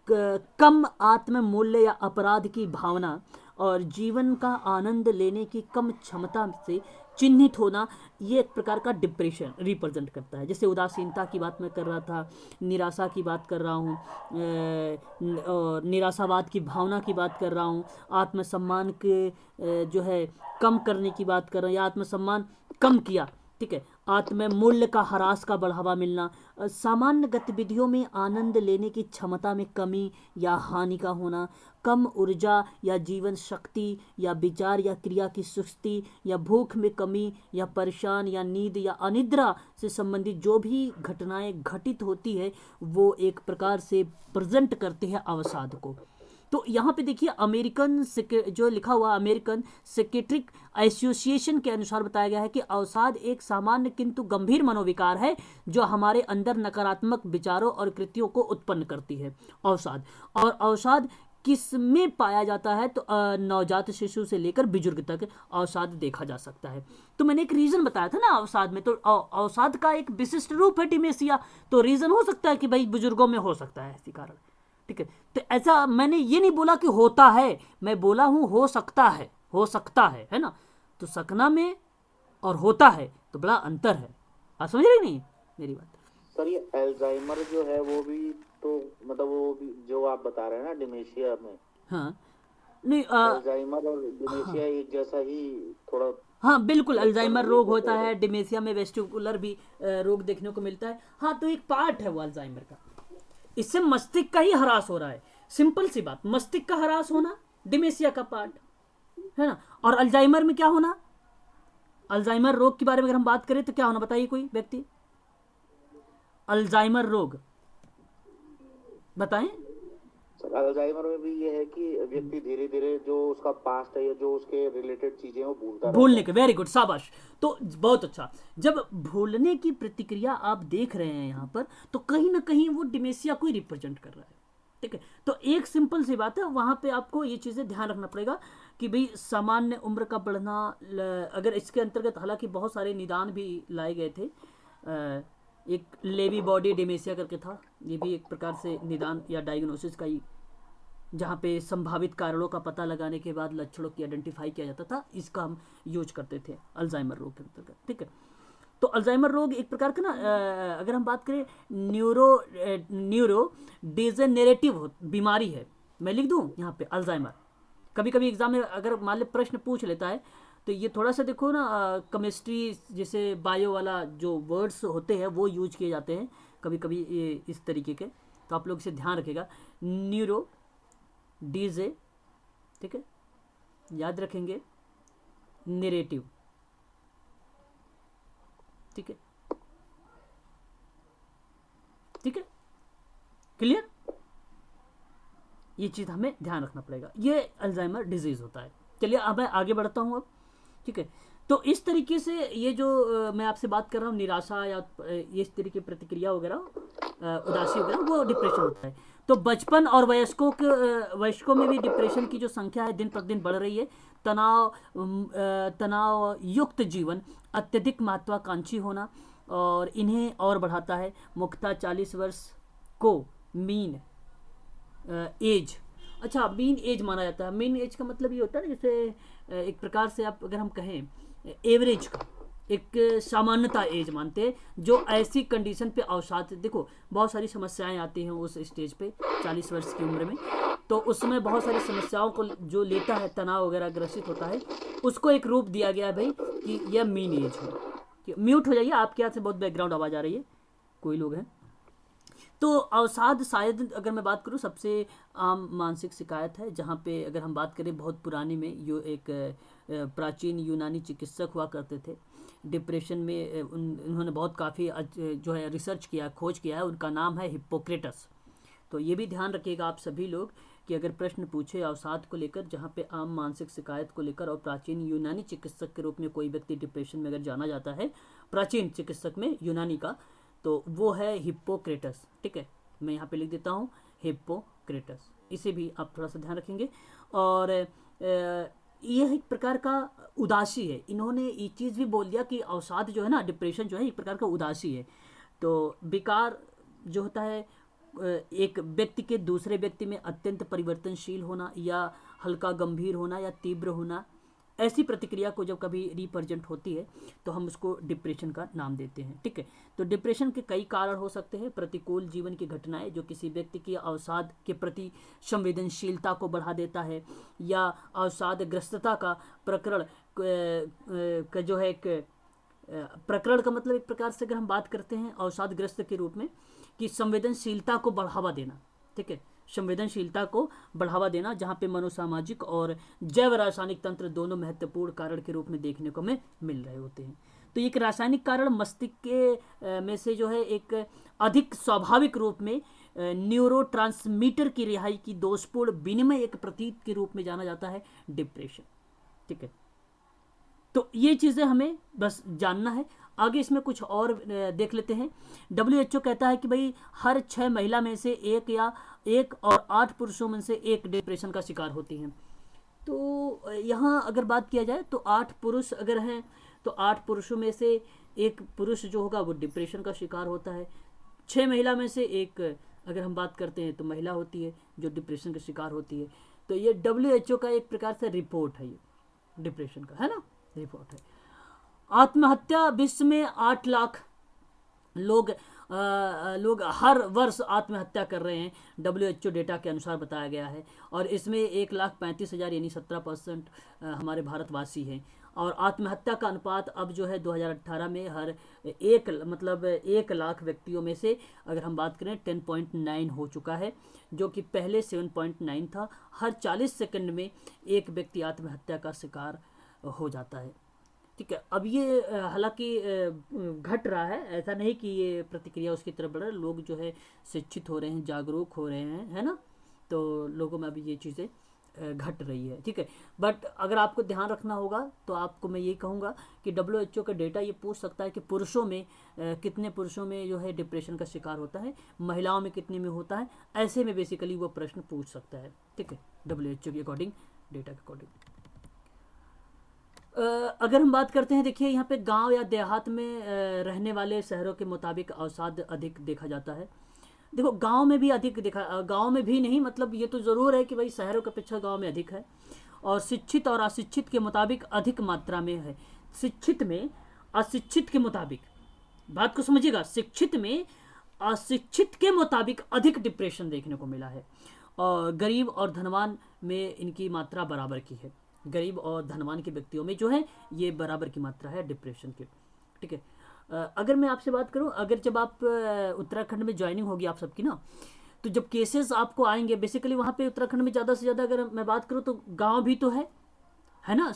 कम आत्म मूल्य या अपराध की भावना और जीवन का आनंद लेने की कम क्षमता से चिन्हित होना, ये एक प्रकार का डिप्रेशन रिप्रेजेंट करता है। जैसे उदासीनता की बात मैं कर रहा था, निराशा की बात कर रहा हूँ, और निराशावाद की भावना की बात कर रहा हूँ, आत्मसम्मान के जो है कम करने की बात कर रहा हूँ, या आत्मसम्मान कम किया। ठीक है, आत्म मूल्य का ह्रास का बढ़ावा मिलना, सामान्य गतिविधियों में आनंद लेने की क्षमता में कमी या हानि का होना, कम ऊर्जा या जीवन शक्ति या विचार या क्रिया की सुस्ती या भूख में कमी या परेशान या नींद या अनिद्रा से संबंधित जो भी घटनाएं घटित होती है वो एक प्रकार से प्रेजेंट करते हैं अवसाद को। तो यहाँ पे देखिए अमेरिकन जो लिखा हुआ अमेरिकन साइकियाट्रिक एसोसिएशन के अनुसार बताया गया है कि अवसाद एक सामान्य किंतु गंभीर मनोविकार है जो हमारे अंदर नकारात्मक विचारों और कृतियों को उत्पन्न करती है। और अवसाद किस में पाया जाता है? तो नवजात शिशु से लेकर बुजुर्ग तक अवसाद देखा जा सकता है। तो मैंने एक रीजन बताया था ना अवसाद में, तो अवसाद का एक विशिष्ट रूप है डिमेंशिया। तो रीजन हो सकता है कि भाई बुजुर्गों में हो सकता है इसी कारण। ठीक है, तो ऐसा मैंने ये नहीं बोला कि होता है, मैं बोला हूं हो सकता है ना। तो सकना में और होता है तो बड़ा अंतर है। आप समझ रहे नहीं मेरी बात? सर ये अल्जाइमर जो है वो भी तो मतलब वो भी जो आप बता रहे हैं ना डिमेंशिया में, हाँ, नहीं अल्जाइमर और डिमेंशिया एक जैसा ही थोड़ा। हाँ बिल्कुल, अल्जाइमर रोग होता है, डिमेंशिया में वेस्टिकुलर भी रोग देखने को मिलता है। हाँ, तो एक पार्ट है वो अल्जाइमर का, इससे मस्तिष्क का ही ह्रास हो रहा है। सिंपल सी बात, मस्तिष्क का ह्रास होना डिमेंशिया का पार्ट है ना। और अल्जाइमर में क्या होना, अल्जाइमर रोग के बारे में अगर हम बात करें तो क्या होना, बताइए कोई व्यक्ति, अल्जाइमर रोग बताएं। अल्जाइमर में भी ये है कि व्यक्ति धीरे धीरे जो उसका पास्ट है या जो उसके रिलेटेड चीजें हैं वो भूलता रहता भूलने है। के, वेरी गुड, शाबाश। तो बहुत अच्छा, जब भूलने की प्रतिक्रिया आप देख रहे हैं यहाँ पर, तो कहीं ना कहीं वो डिमेंशिया को ही रिप्रेजेंट कर रहा है। ठीक है, तो एक सिंपल सी बात है, वहाँ पे आपको ये चीज़ें ध्यान रखना पड़ेगा कि भाई सामान्य उम्र का बढ़ना, अगर इसके अंतर्गत हालांकि बहुत सारे निदान भी लाए गए थे। एक लेवी बॉडी डिमेंशिया करके था, ये भी एक प्रकार से निदान या डायग्नोसिस का ही, जहाँ पे संभावित कारणों का पता लगाने के बाद लक्षणों की आइडेंटिफाई किया जाता था, इसका हम यूज करते थे अल्जाइमर रोग के अंतर्गत। ठीक है, तो अल्जाइमर रोग एक प्रकार का ना, अगर हम बात करें, न्यूरो डिजेनेरेटिव बीमारी है। मैं लिख दूं यहाँ पे अल्जाइमर। कभी कभी एग्जाम में अगर मान ले प्रश्न पूछ लेता है, तो ये थोड़ा सा देखो ना, केमिस्ट्री जैसे बायो वाला जो वर्ड्स होते हैं वो यूज किए जाते हैं कभी कभी इस तरीके के, तो आप लोग इसे ध्यान रखेगा। न्यूरो डीजे, ठीक है, याद रखेंगे, नेरेटिव, ठीक है, ठीक है, क्लियर। ये चीज़ हमें ध्यान रखना पड़ेगा, ये अल्जाइमर डिजीज होता है। चलिए अब मैं आगे बढ़ता हूँ अब। ठीक है, तो इस तरीके से ये जो मैं आपसे बात कर रहा हूँ, निराशा या ये इस तरीके की प्रतिक्रिया वगैरह, उदासी वगैरह, वो डिप्रेशन होता है। तो बचपन और वयस्कों में भी डिप्रेशन की जो संख्या है दिन प्रतिदिन बढ़ रही है। तनाव युक्त जीवन, अत्यधिक महत्वाकांक्षी होना, और इन्हें और बढ़ाता है। मुख्यतः 40 वर्ष को मीन एज, अच्छा मीन एज माना जाता है। मीन एज का मतलब ये होता है ना, जैसे एक प्रकार से आप अगर हम कहें एवरेज का, एक सामान्यता एज मानते हैं, जो ऐसी कंडीशन पे अवसाद, देखो बहुत सारी समस्याएं आती हैं उस स्टेज पे 40 वर्ष की उम्र में, तो उसमें बहुत सारी समस्याओं को जो लेता है, तनाव वगैरह ग्रसित होता है, उसको एक रूप दिया गया है भाई कि यह मीन एज है। म्यूट हो जाइए, आपके यहाँ से बहुत बैकग्राउंड आवाज़ आ रही है, कोई लोग हैं। तो अवसाद शायद अगर मैं बात करूँ सबसे आम मानसिक शिकायत है, जहाँ पे अगर हम बात करें बहुत पुराने में, यो एक प्राचीन यूनानी चिकित्सक हुआ करते थे डिप्रेशन में, उन्होंने बहुत काफ़ी जो है रिसर्च किया, खोज किया है, उनका नाम है हिप्पोक्रेटस। तो ये भी ध्यान रखिएगा आप सभी लोग कि अगर प्रश्न पूछे अवसाद को लेकर, जहाँ पे आम मानसिक शिकायत को लेकर, और प्राचीन यूनानी चिकित्सक के रूप में कोई व्यक्ति डिप्रेशन में अगर जाना जाता है, प्राचीन चिकित्सक में यूनानी का, तो वो है हिप्पोक्रेटस। ठीक है, मैं यहाँ पे लिख देता हूँ हिप्पोक्रेटस, इसे भी आप थोड़ा सा ध्यान रखेंगे। और यह एक प्रकार का उदासी है, इन्होंने ये चीज़ भी बोल दिया कि अवसाद जो है ना, डिप्रेशन जो है एक प्रकार का उदासी है। तो विकार जो होता है एक व्यक्ति के दूसरे व्यक्ति में अत्यंत परिवर्तनशील होना, या हल्का गंभीर होना, या तीव्र होना, ऐसी प्रतिक्रिया को जब कभी रिप्रेजेंट होती है तो हम उसको डिप्रेशन का नाम देते हैं। ठीक है, तो डिप्रेशन के कई कारण हो सकते हैं। प्रतिकूल जीवन की घटनाएं जो किसी व्यक्ति की अवसाद के प्रति संवेदनशीलता को बढ़ा देता है, या अवसादग्रस्तता का प्रकरण का जो है एक प्रकरण का मतलब एक प्रकार से अगर हम बात करते हैं अवसादग्रस्त के रूप में, कि संवेदनशीलता को बढ़ावा देना। ठीक है, संवेदनशीलता को बढ़ावा देना, जहाँ पे मनोसामाजिक और जैव रासायनिक तंत्र दोनों महत्वपूर्ण कारण के रूप में देखने को हमें मिल रहे होते हैं। तो एक रासायनिक कारण मस्तिष्क के में से जो है एक अधिक स्वाभाविक रूप में न्यूरोट्रांसमीटर की रिहाई की दोषपूर्ण विनिमय एक प्रतीत के रूप में जाना जाता है डिप्रेशन। ठीक है, तो ये चीज़ें हमें बस जानना है। आगे इसमें कुछ और देख लेते हैं। WHO कहता है कि भाई हर 6 महिला में से एक, या 1 और 8 पुरुषों में से एक डिप्रेशन का शिकार होती हैं। तो यहाँ अगर बात किया जाए तो 8 पुरुष अगर हैं, तो 8 पुरुषों में से एक पुरुष जो होगा वो डिप्रेशन का शिकार होता है। 6 महिला में से एक अगर हम बात करते हैं तो महिला होती है जो डिप्रेशन का शिकार होती है। तो ये WHO का एक प्रकार से रिपोर्ट है, ये डिप्रेशन का है ना, रिपोर्ट है। आत्महत्या विश्व में 8 लाख लोग लोग हर वर्ष आत्महत्या कर रहे हैं, WHO डेटा के अनुसार बताया गया है। और इसमें 1,35,000 यानी 17% हमारे भारतवासी हैं। और आत्महत्या का अनुपात अब जो है 2018 में हर 1 लाख व्यक्तियों में से अगर हम बात करें 10.9 हो चुका है, जो कि पहले 7.9 था। हर 40 सेकंड में एक व्यक्ति आत्महत्या का शिकार हो जाता है। ठीक है, अब ये हालांकि घट रहा है, ऐसा नहीं कि ये प्रतिक्रिया उसकी तरफ बढ़ रहा है। लोग जो है शिक्षित हो रहे हैं, जागरूक हो रहे हैं, है ना, तो लोगों में अभी ये चीज़ें घट रही है। ठीक है, बट अगर आपको ध्यान रखना होगा तो आपको मैं ये कहूँगा कि WHO का डेटा ये पूछ सकता है कि पुरुषों में कितने पुरुषों में जो है डिप्रेशन का शिकार होता है, महिलाओं में कितने में होता है, ऐसे में बेसिकली वो प्रश्न पूछ सकता है। ठीक है, WHO के अकॉर्डिंग, डेटा के अकॉर्डिंग। अगर हम बात करते हैं, देखिए यहाँ पे गांव या देहात में रहने वाले शहरों के मुताबिक अवसाद अधिक देखा जाता है। देखो गांव में भी अधिक देखा, गांव में भी नहीं, मतलब ये तो ज़रूर है कि भाई शहरों की अपेक्षा गांव में अधिक है। और शिक्षित और अशिक्षित के मुताबिक अधिक मात्रा में है। शिक्षित में अशिक्षित के मुताबिक, बात को समझिएगा, शिक्षित में अशिक्षित के मुताबिक अधिक डिप्रेशन देखने को मिला है। और गरीब और धनवान में इनकी मात्रा बराबर की है। गरीब और धनवान के व्यक्तियों में जो है ये बराबर की मात्रा है डिप्रेशन की। ठीक है, अगर मैं आपसे बात करूं, अगर जब आप उत्तराखंड में ज्वाइनिंग होगी आप सबकी ना, तो जब केसेस आपको आएंगे बेसिकली वहाँ पे उत्तराखंड में ज़्यादा से ज़्यादा अगर मैं बात करूँ तो गांव भी तो है ना,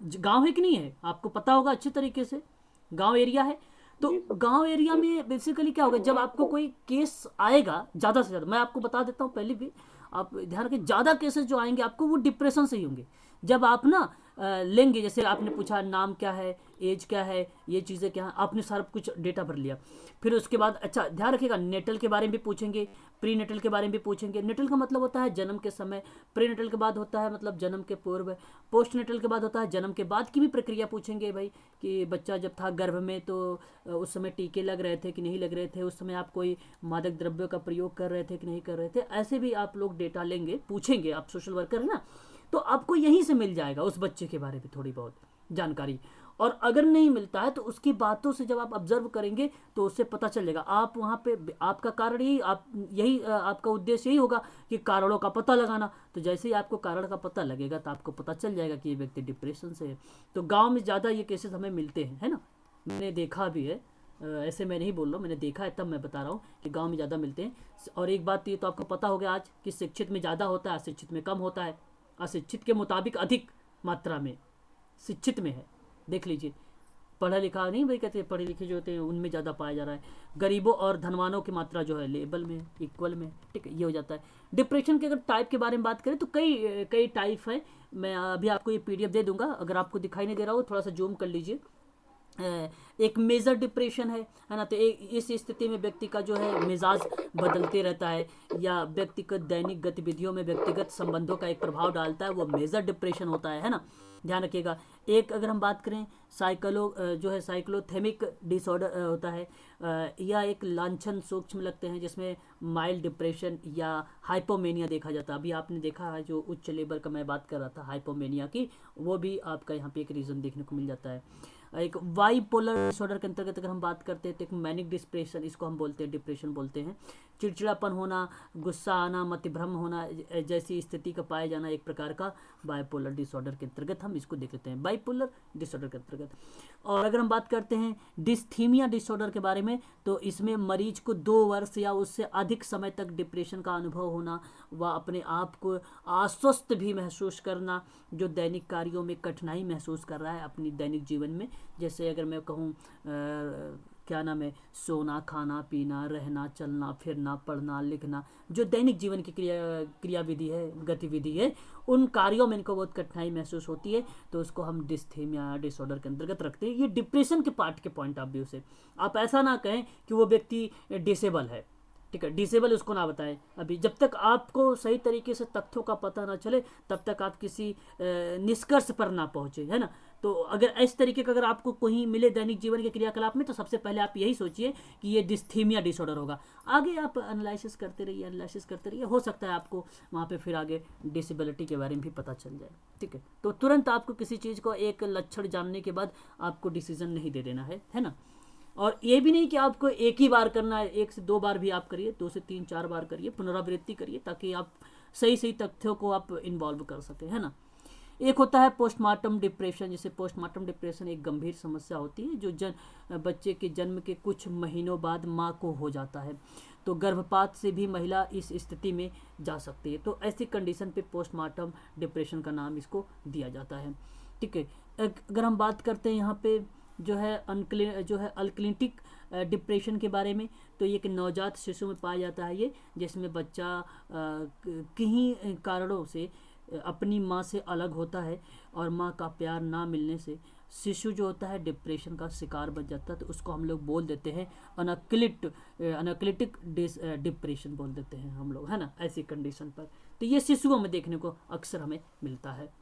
गांव है कि नहीं है, आपको पता होगा अच्छे तरीके से, गांव एरिया है। तो गांव एरिया में बेसिकली क्या होगा, जब आपको कोई केस आएगा ज़्यादा से ज़्यादा, मैं आपको बता देता हूँ पहले भी, आप ध्यान रखें, ज़्यादा केसेस जो आएंगे आपको वो डिप्रेशन से ही होंगे। जब आप ना लेंगे, जैसे आपने पूछा नाम क्या है, एज क्या है, ये चीज़ें क्या है, आपने सारा कुछ डेटा भर लिया। फिर उसके बाद अच्छा ध्यान रखिएगा, नेटल के बारे में भी पूछेंगे, प्री नेटल के बारे में भी पूछेंगे। नेटल का मतलब होता है जन्म के समय, प्री नेटल के बाद होता है मतलब जन्म के पूर्व, पोस्ट नेटल के बाद होता है जन्म के बाद की भी प्रक्रिया पूछेंगे भाई, कि बच्चा जब था गर्भ में तो उस समय टीके लग रहे थे कि नहीं लग रहे थे, उस समय आप कोई मादक द्रव्यों का प्रयोग कर रहे थे कि नहीं कर रहे थे, ऐसे भी आप लोग डेटा लेंगे, पूछेंगे। आप सोशल वर्कर है ना, तो आपको यहीं से मिल जाएगा उस बच्चे के बारे में थोड़ी बहुत जानकारी। और अगर नहीं मिलता है तो उसकी बातों से जब आप ऑब्जर्व करेंगे तो उससे पता चल जाएगा। आप वहाँ पे आपका कारण यही आपका उद्देश्य यही होगा कि कारणों का पता लगाना। तो जैसे ही आपको कारण का पता लगेगा तो आपको पता चल जाएगा कि ये व्यक्ति डिप्रेशन से है। तो गाँव में ज़्यादा ये केसेस हमें मिलते हैं, है ना, मैंने देखा भी है, ऐसे मैं नहीं बोल रहा हूँ, मैंने देखा है तब मैं बता रहा हूँ कि गांव में ज़्यादा मिलते हैं। और एक बात ये तो आपको पता हो गया आज कि शिक्षित में ज़्यादा होता है, अशिक्षित में कम होता है। अशिक्षित के मुताबिक अधिक मात्रा में शिक्षित में है, देख लीजिए। पढ़ा लिखा नहीं भाई, कहते हैं पढ़े लिखे जो होते हैं उनमें ज़्यादा पाया जा रहा है। गरीबों और धनवानों की मात्रा जो है लेवल में, इक्वल में। ठीक है, ये हो जाता है। डिप्रेशन के अगर टाइप के बारे में बात करें तो कई टाइप है। मैं अभी आपको ये PDF दे दूंगा, अगर आपको दिखाई नहीं दे रहा हो थोड़ा सा जूम कर लीजिए। एक मेजर डिप्रेशन है ना, तो इस स्थिति में व्यक्ति का जो है मिजाज बदलते रहता है या व्यक्तिगत दैनिक गतिविधियों में व्यक्तिगत संबंधों का एक प्रभाव डालता है, वो मेजर डिप्रेशन होता है ना, ध्यान रखिएगा। एक अगर हम बात करें जो है साइक्लोथेमिक डिसऑर्डर होता है, या एक लांछन सूक्ष्म लगते हैं जिसमें माइल्ड डिप्रेशन या हाइपोमेनिया देखा जाता है। अभी आपने देखा है जो उच्च लेवल का मैं बात कर रहा था हाइपोमेनिया की, वो भी आपका यहाँ पे एक रीज़न देखने को मिल जाता है। एक बाइपोलर डिसऑर्डर के अंतर्गत अगर हम बात करते हैं तो एक मैनिक डिप्रेशन, इसको हम बोलते हैं, डिप्रेशन बोलते हैं। चिड़चिड़ापन होना, गुस्सा आना, मतिभ्रम होना जैसी स्थिति का पाया जाना एक प्रकार का बाइपोलर डिसऑर्डर के अंतर्गत हम इसको देख लेते हैं, बाइपोलर डिसऑर्डर के अंतर्गत। और अगर हम बात करते हैं डिस्थीमिया डिसऑर्डर के बारे में, तो इसमें मरीज को 2 वर्ष या उससे अधिक समय तक डिप्रेशन का अनुभव होना व अपने आप को अस्वस्थ भी महसूस करना, जो दैनिक कार्यों में कठिनाई महसूस कर रहा है अपनी दैनिक जीवन में। जैसे अगर मैं कहूँ क्या नाम है, सोना, खाना, पीना, रहना, चलना, फिरना, पढ़ना, लिखना, जो दैनिक जीवन की क्रियाविधि है, गतिविधि है, उन कार्यों में इनको बहुत कठिनाई महसूस होती है, तो उसको हम डिस्थीमिया डिसऑर्डर के अंतर्गत रखते हैं। ये डिप्रेशन के पार्ट के पॉइंट ऑफ व्यू से। आप ऐसा ना कहें कि वो व्यक्ति डिसेबल है, ठीक है, डिसेबल उसको ना बताएं। अभी जब तक आपको सही तरीके से तथ्यों का पता ना चले तब तक आप किसी निष्कर्ष पर ना पहुंचे, है ना। तो अगर इस तरीके का अगर आपको कहीं मिले दैनिक जीवन के क्रियाकलाप में, तो सबसे पहले आप यही सोचिए कि ये डिस्थीमिया डिसऑर्डर होगा। आगे आप एनालिसिस करते रहिए, हो सकता है आपको वहाँ पे फिर आगे डिसेबिलिटी के बारे में भी पता चल जाए। ठीक है, तो तुरंत आपको किसी चीज़ को एक लक्षण जानने के बाद आपको डिसीजन नहीं दे देना है ना। और ये भी नहीं कि आपको एक ही बार करना है, 1 से 2 बार भी आप करिए, 2 से 3 4 बार करिए, पुनरावृत्ति करिए, ताकि आप सही सही तथ्यों को आप इन्वॉल्व कर सकें, है ना। एक होता है पोस्टमार्टम डिप्रेशन। जैसे पोस्टमार्टम डिप्रेशन एक गंभीर समस्या होती है जो बच्चे के जन्म के कुछ महीनों बाद माँ को हो जाता है। तो गर्भपात से भी महिला इस स्थिति में जा सकती है। तो ऐसी कंडीशन पे पोस्टमार्टम डिप्रेशन का नाम इसको दिया जाता है। ठीक है, अगर हम बात करते हैं यहाँ पे जो है अल्क्लिनिक डिप्रेशन के बारे में, तो ये एक नवजात शिशु में पाया जाता है ये, जिसमें बच्चा किन्हीं कारणों से अपनी माँ से अलग होता है और माँ का प्यार ना मिलने से शिशु जो होता है डिप्रेशन का शिकार बन जाता है। तो उसको हम लोग बोल देते हैं अनक्लिटिक डिप्रेशन बोल देते हैं हम लोग, है ना, ऐसी कंडीशन पर। तो ये शिशुओं में देखने को अक्सर हमें मिलता है।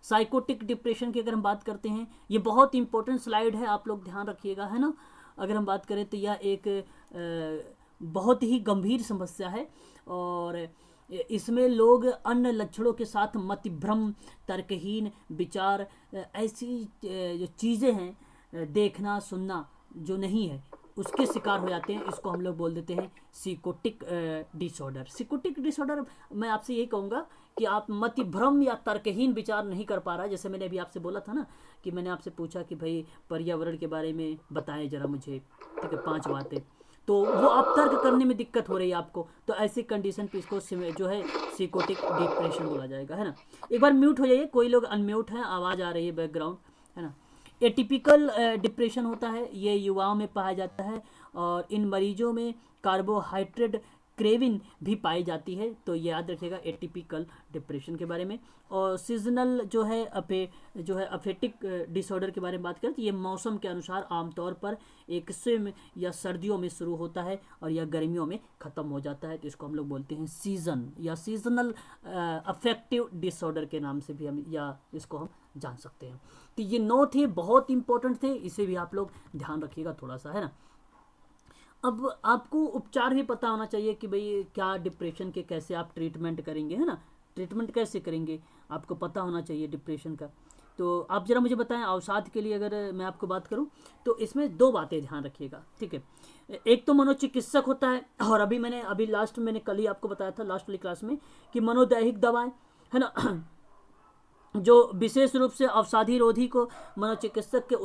साइकोटिक डिप्रेशन की अगर हम बात करते हैं, ये बहुत इंपॉर्टेंट स्लाइड है, आप लोग ध्यान रखिएगा, है ना। अगर हम बात करें तो यह एक बहुत ही गंभीर समस्या है और इसमें लोग अन्य लक्षणों के साथ मतिभ्रम, तर्कहीन विचार, ऐसी जो चीज़ें हैं देखना सुनना जो नहीं है उसके शिकार हो जाते हैं। इसको हम लोग बोल देते हैं साइकोटिक डिसऑर्डर। साइकोटिक डिसऑर्डर मैं आपसे यही कहूँगा कि आप मतिभ्रम या तर्कहीन विचार नहीं कर पा रहा। जैसे मैंने अभी आपसे बोला था ना कि मैंने आपसे पूछा कि भाई पर्यावरण के बारे में बताएं ज़रा मुझे, ठीक है, 5 बातें, तो वो आप तर्क करने में दिक्कत हो रही है आपको, तो ऐसी कंडीशन पे इसको जो है साइकोटिक डिप्रेशन बोला जाएगा, है ना। एक बार म्यूट हो जाइए, कोई लोग अनम्यूट हैं, आवाज़ आ रही है बैकग्राउंड, है ना। एटिपिकल डिप्रेशन होता है, ये युवाओं में पाया जाता है और इन मरीजों में कार्बोहाइड्रेट क्रेविंग भी पाई जाती है। तो ये याद रखिएगा एटिपिकल डिप्रेशन के बारे में। और सीजनल जो है अफेक्टिक डिसऑर्डर के बारे में बात करें तो ये मौसम के अनुसार आमतौर पर एक स्विम या सर्दियों में शुरू होता है और या गर्मियों में ख़त्म हो जाता है। तो इसको हम लोग बोलते हैं सीजन या सीजनल अफेक्टिव डिसऑर्डर के नाम से भी हम या इसको हम जान सकते हैं। तो ये 9 थे, बहुत इंपॉर्टेंट थे, इसे भी आप लोग ध्यान रखिएगा थोड़ा सा, है ना। अब आपको उपचार भी पता होना चाहिए कि भाई क्या डिप्रेशन के कैसे आप ट्रीटमेंट करेंगे, है ना। ट्रीटमेंट कैसे करेंगे आपको पता होना चाहिए डिप्रेशन का। तो आप ज़रा मुझे बताएं, अवसाद के लिए अगर मैं आपको बात करूं तो इसमें 2 बातें ध्यान रखिएगा, ठीक है। एक तो मनोचिकित्सक होता है और अभी लास्ट मैंने कल ही आपको बताया था लास्ट वाली क्लास में कि मनोदैहिक दवाएं, है ना, जो विशेष रूप से अवसादी रोधी को मनोचिकित्सक के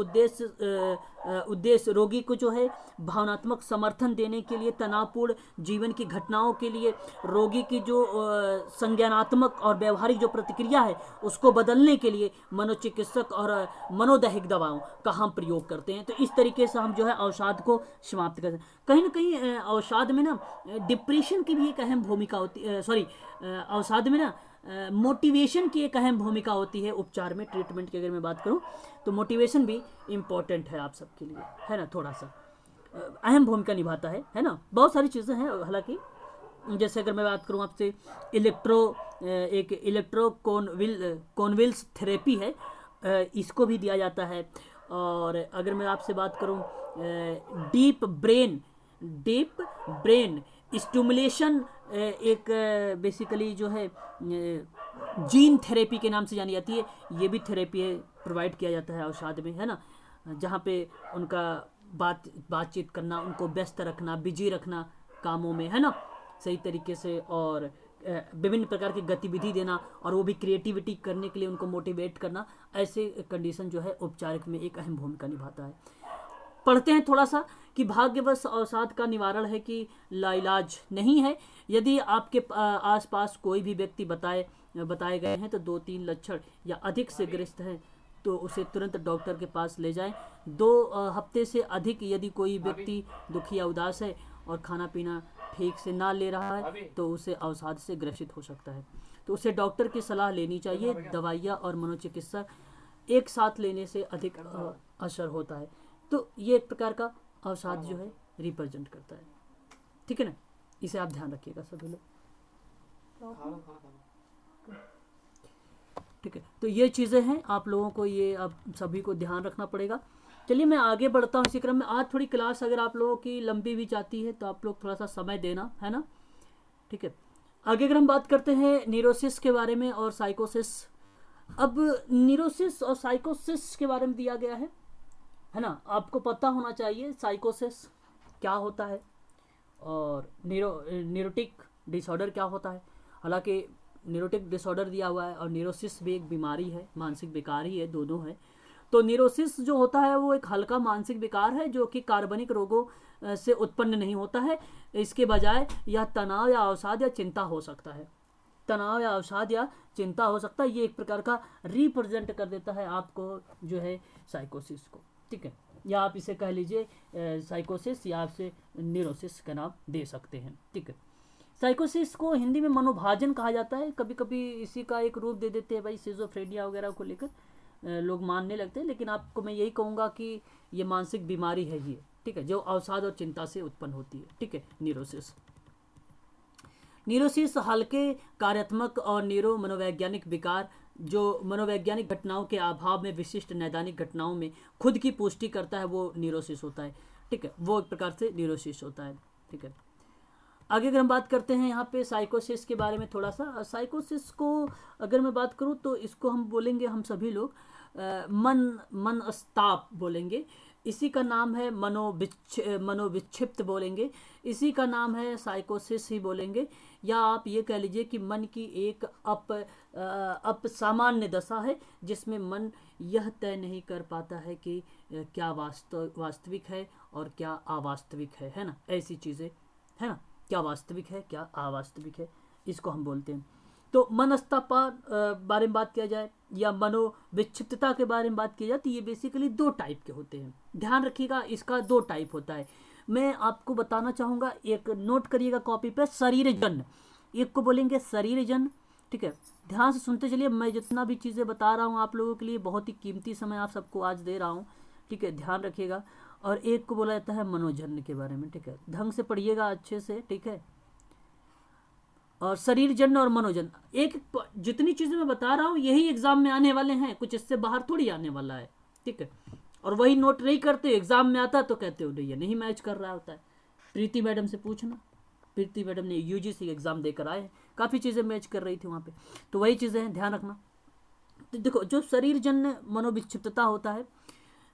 उद्देश्य रोगी को जो है भावनात्मक समर्थन देने के लिए, तनावपूर्ण जीवन की घटनाओं के लिए रोगी की जो संज्ञानात्मक और व्यवहारिक जो प्रतिक्रिया है उसको बदलने के लिए मनोचिकित्सक और मनोदैहिक दवाओं का हम प्रयोग करते हैं। तो इस तरीके से हम जो है अवसाद को समाप्त करते हैं। कहीं ना कहीं अवसाद में ना डिप्रेशन की भी एक अहम भूमिका होती है, अवसाद में ना मोटिवेशन की एक अहम भूमिका होती है उपचार में। ट्रीटमेंट की अगर मैं बात करूं तो मोटिवेशन भी इम्पोर्टेंट है आप सबके लिए, है ना, थोड़ा सा अहम भूमिका निभाता है ना। बहुत सारी चीज़ें हैं हालांकि, जैसे अगर मैं बात करूं आपसे इलेक्ट्रो कॉन्विल्स थेरेपी है, इसको भी दिया जाता है। और अगर मैं आपसे बात करूं डीप ब्रेन स्टिमुलेशन, एक बेसिकली जो है जीन थेरेपी के नाम से जानी जाती है, ये भी थेरेपी है, प्रोवाइड किया जाता है अवसाद में, है ना, जहाँ पे उनका बातचीत करना, उनको व्यस्त रखना, बिजी रखना कामों में, है ना, सही तरीके से, और विभिन्न प्रकार की गतिविधि देना और वो भी क्रिएटिविटी करने के लिए उनको मोटिवेट करना, ऐसे कंडीशन जो है उपचारिक में एक अहम भूमिका निभाता है। पढ़ते हैं थोड़ा सा कि भाग्यवश अवसाद का निवारण है कि लाइलाज नहीं है। यदि आपके आसपास कोई भी व्यक्ति बताए गए हैं तो 2-3 लक्षण या अधिक से ग्रस्त हैं तो उसे तुरंत डॉक्टर के पास ले जाएं। 2 हफ्ते से अधिक यदि कोई व्यक्ति दुखी या उदास है और खाना पीना ठीक से ना ले रहा है तो उसे अवसाद से ग्रसित हो सकता है। तो उसे डॉक्टर की सलाह लेनी चाहिए। दवाइयाँ और मनोचिकित्सक एक साथ लेने से अधिक असर होता है। तो ये एक प्रकार का अवसाद जो है रिप्रेजेंट करता है, ठीक है ना। इसे आप ध्यान रखिएगा सभी लोग, ठीक है। तो ये चीज़ें हैं, आप लोगों को ये आप सभी को ध्यान रखना पड़ेगा। चलिए मैं आगे बढ़ता हूँ इसी क्रम में। आज थोड़ी क्लास अगर आप लोगों की लंबी भी जाती है तो आप लोग थोड़ा सा समय देना, है ना, ठीक है। आगे अगर हम बात करते हैं न्यूरोसिस के बारे में और साइकोसिस। अब न्यूरोसिस और साइकोसिस के बारे में दिया गया है है ना। आपको पता होना चाहिए साइकोसिस क्या होता है और न्यूरोटिक डिसऑर्डर क्या होता है। हालांकि न्यूरोटिक डिसऑर्डर दिया हुआ है और न्यूरोसिस भी एक बीमारी है, मानसिक विकार ही है, दोनों है। तो न्यूरोसिस जो होता है वो एक हल्का मानसिक विकार है जो कि कार्बनिक रोगों से उत्पन्न नहीं होता है। इसके बजाय यह तनाव या अवसाद या चिंता हो सकता है, तनाव या अवसाद या चिंता हो सकता है। ये एक प्रकार का रिप्रेजेंट कर देता है आपको जो है साइकोसिस को, ठीक है। या आप इसे कह लीजिए साइकोसिस या आपसे न्यूरोसिस का नाम दे सकते हैं, ठीक है। साइकोसिस को हिंदी में मनोभाजन कहा जाता है। कभी कभी इसी का एक रूप दे देते हैं भाई, सिजोफ्रेनिया वगैरह को लेकर लोग मानने लगते हैं, लेकिन आपको मैं यही कहूँगा कि ये मानसिक बीमारी है ये, ठीक है, जो अवसाद और चिंता से उत्पन्न होती है, ठीक है। न्यूरोसिस हल्के कार्यात्मक और न्यूरो मनोवैज्ञानिक विकार जो मनोवैज्ञानिक घटनाओं के अभाव में विशिष्ट नैदानिक घटनाओं में खुद की पुष्टि करता है, वो न्यूरोसिस होता है, ठीक है। वो एक प्रकार से न्यूरोसिस होता है, ठीक है। आगे अगर हम बात करते हैं यहाँ पे साइकोसिस के बारे में थोड़ा सा, साइकोसिस को अगर मैं बात करूँ तो इसको हम बोलेंगे, हम सभी लोग मनस्ताप बोलेंगे। इसी का नाम है मनोविक्षिप्त बोलेंगे, इसी का नाम है साइकोसिस ही बोलेंगे। या आप ये कह लीजिए कि मन की एक अपसामान्य दशा है जिसमें मन यह तय नहीं कर पाता है कि क्या वास्तविक है और क्या अवास्तविक है ना, ऐसी चीज़ें है ना, क्या वास्तविक है क्या अवास्तविक है, इसको हम बोलते हैं। तो मनस्ताप बारे में बात किया जाए या मनोविक्षिप्तता के बारे में बात की जाए तो ये बेसिकली दो टाइप के होते हैं। ध्यान रखिएगा, इसका दो टाइप होता है। मैं आपको बताना चाहूँगा, एक नोट करिएगा कॉपी पे, शरीरजन्य, एक को बोलेंगे शरीरजन्य, ठीक है। ध्यान से सुनते चलिए, मैं जितना भी चीज़ें बता रहा हूँ आप लोगों के लिए बहुत ही कीमती समय आप सबको आज दे रहा हूँ, ठीक है, ध्यान रखिएगा। और एक को बोला जाता है मनोजन्य के बारे में, ठीक है, ढंग से पढ़िएगा अच्छे से, ठीक है। और शरीरजन्य और मनोजन्य, एक जितनी चीज़ें मैं बता रहा हूँ यही एग्जाम में आने वाले हैं, कुछ इससे बाहर थोड़ी आने वाला है, ठीक है। और वही नोट नहीं करते, एग्जाम में आता तो कहते हो ये नहीं मैच कर रहा होता है। प्रीति मैडम से पूछना, प्रीति मैडम ने यूजीसी एग्जाम देकर आए हैं, काफ़ी चीज़ें मैच कर रही थी वहाँ पे, तो वही चीज़ें हैं, ध्यान रखना। तो देखो, जो शरीरजन्य मनोविक्षिप्तता होता है,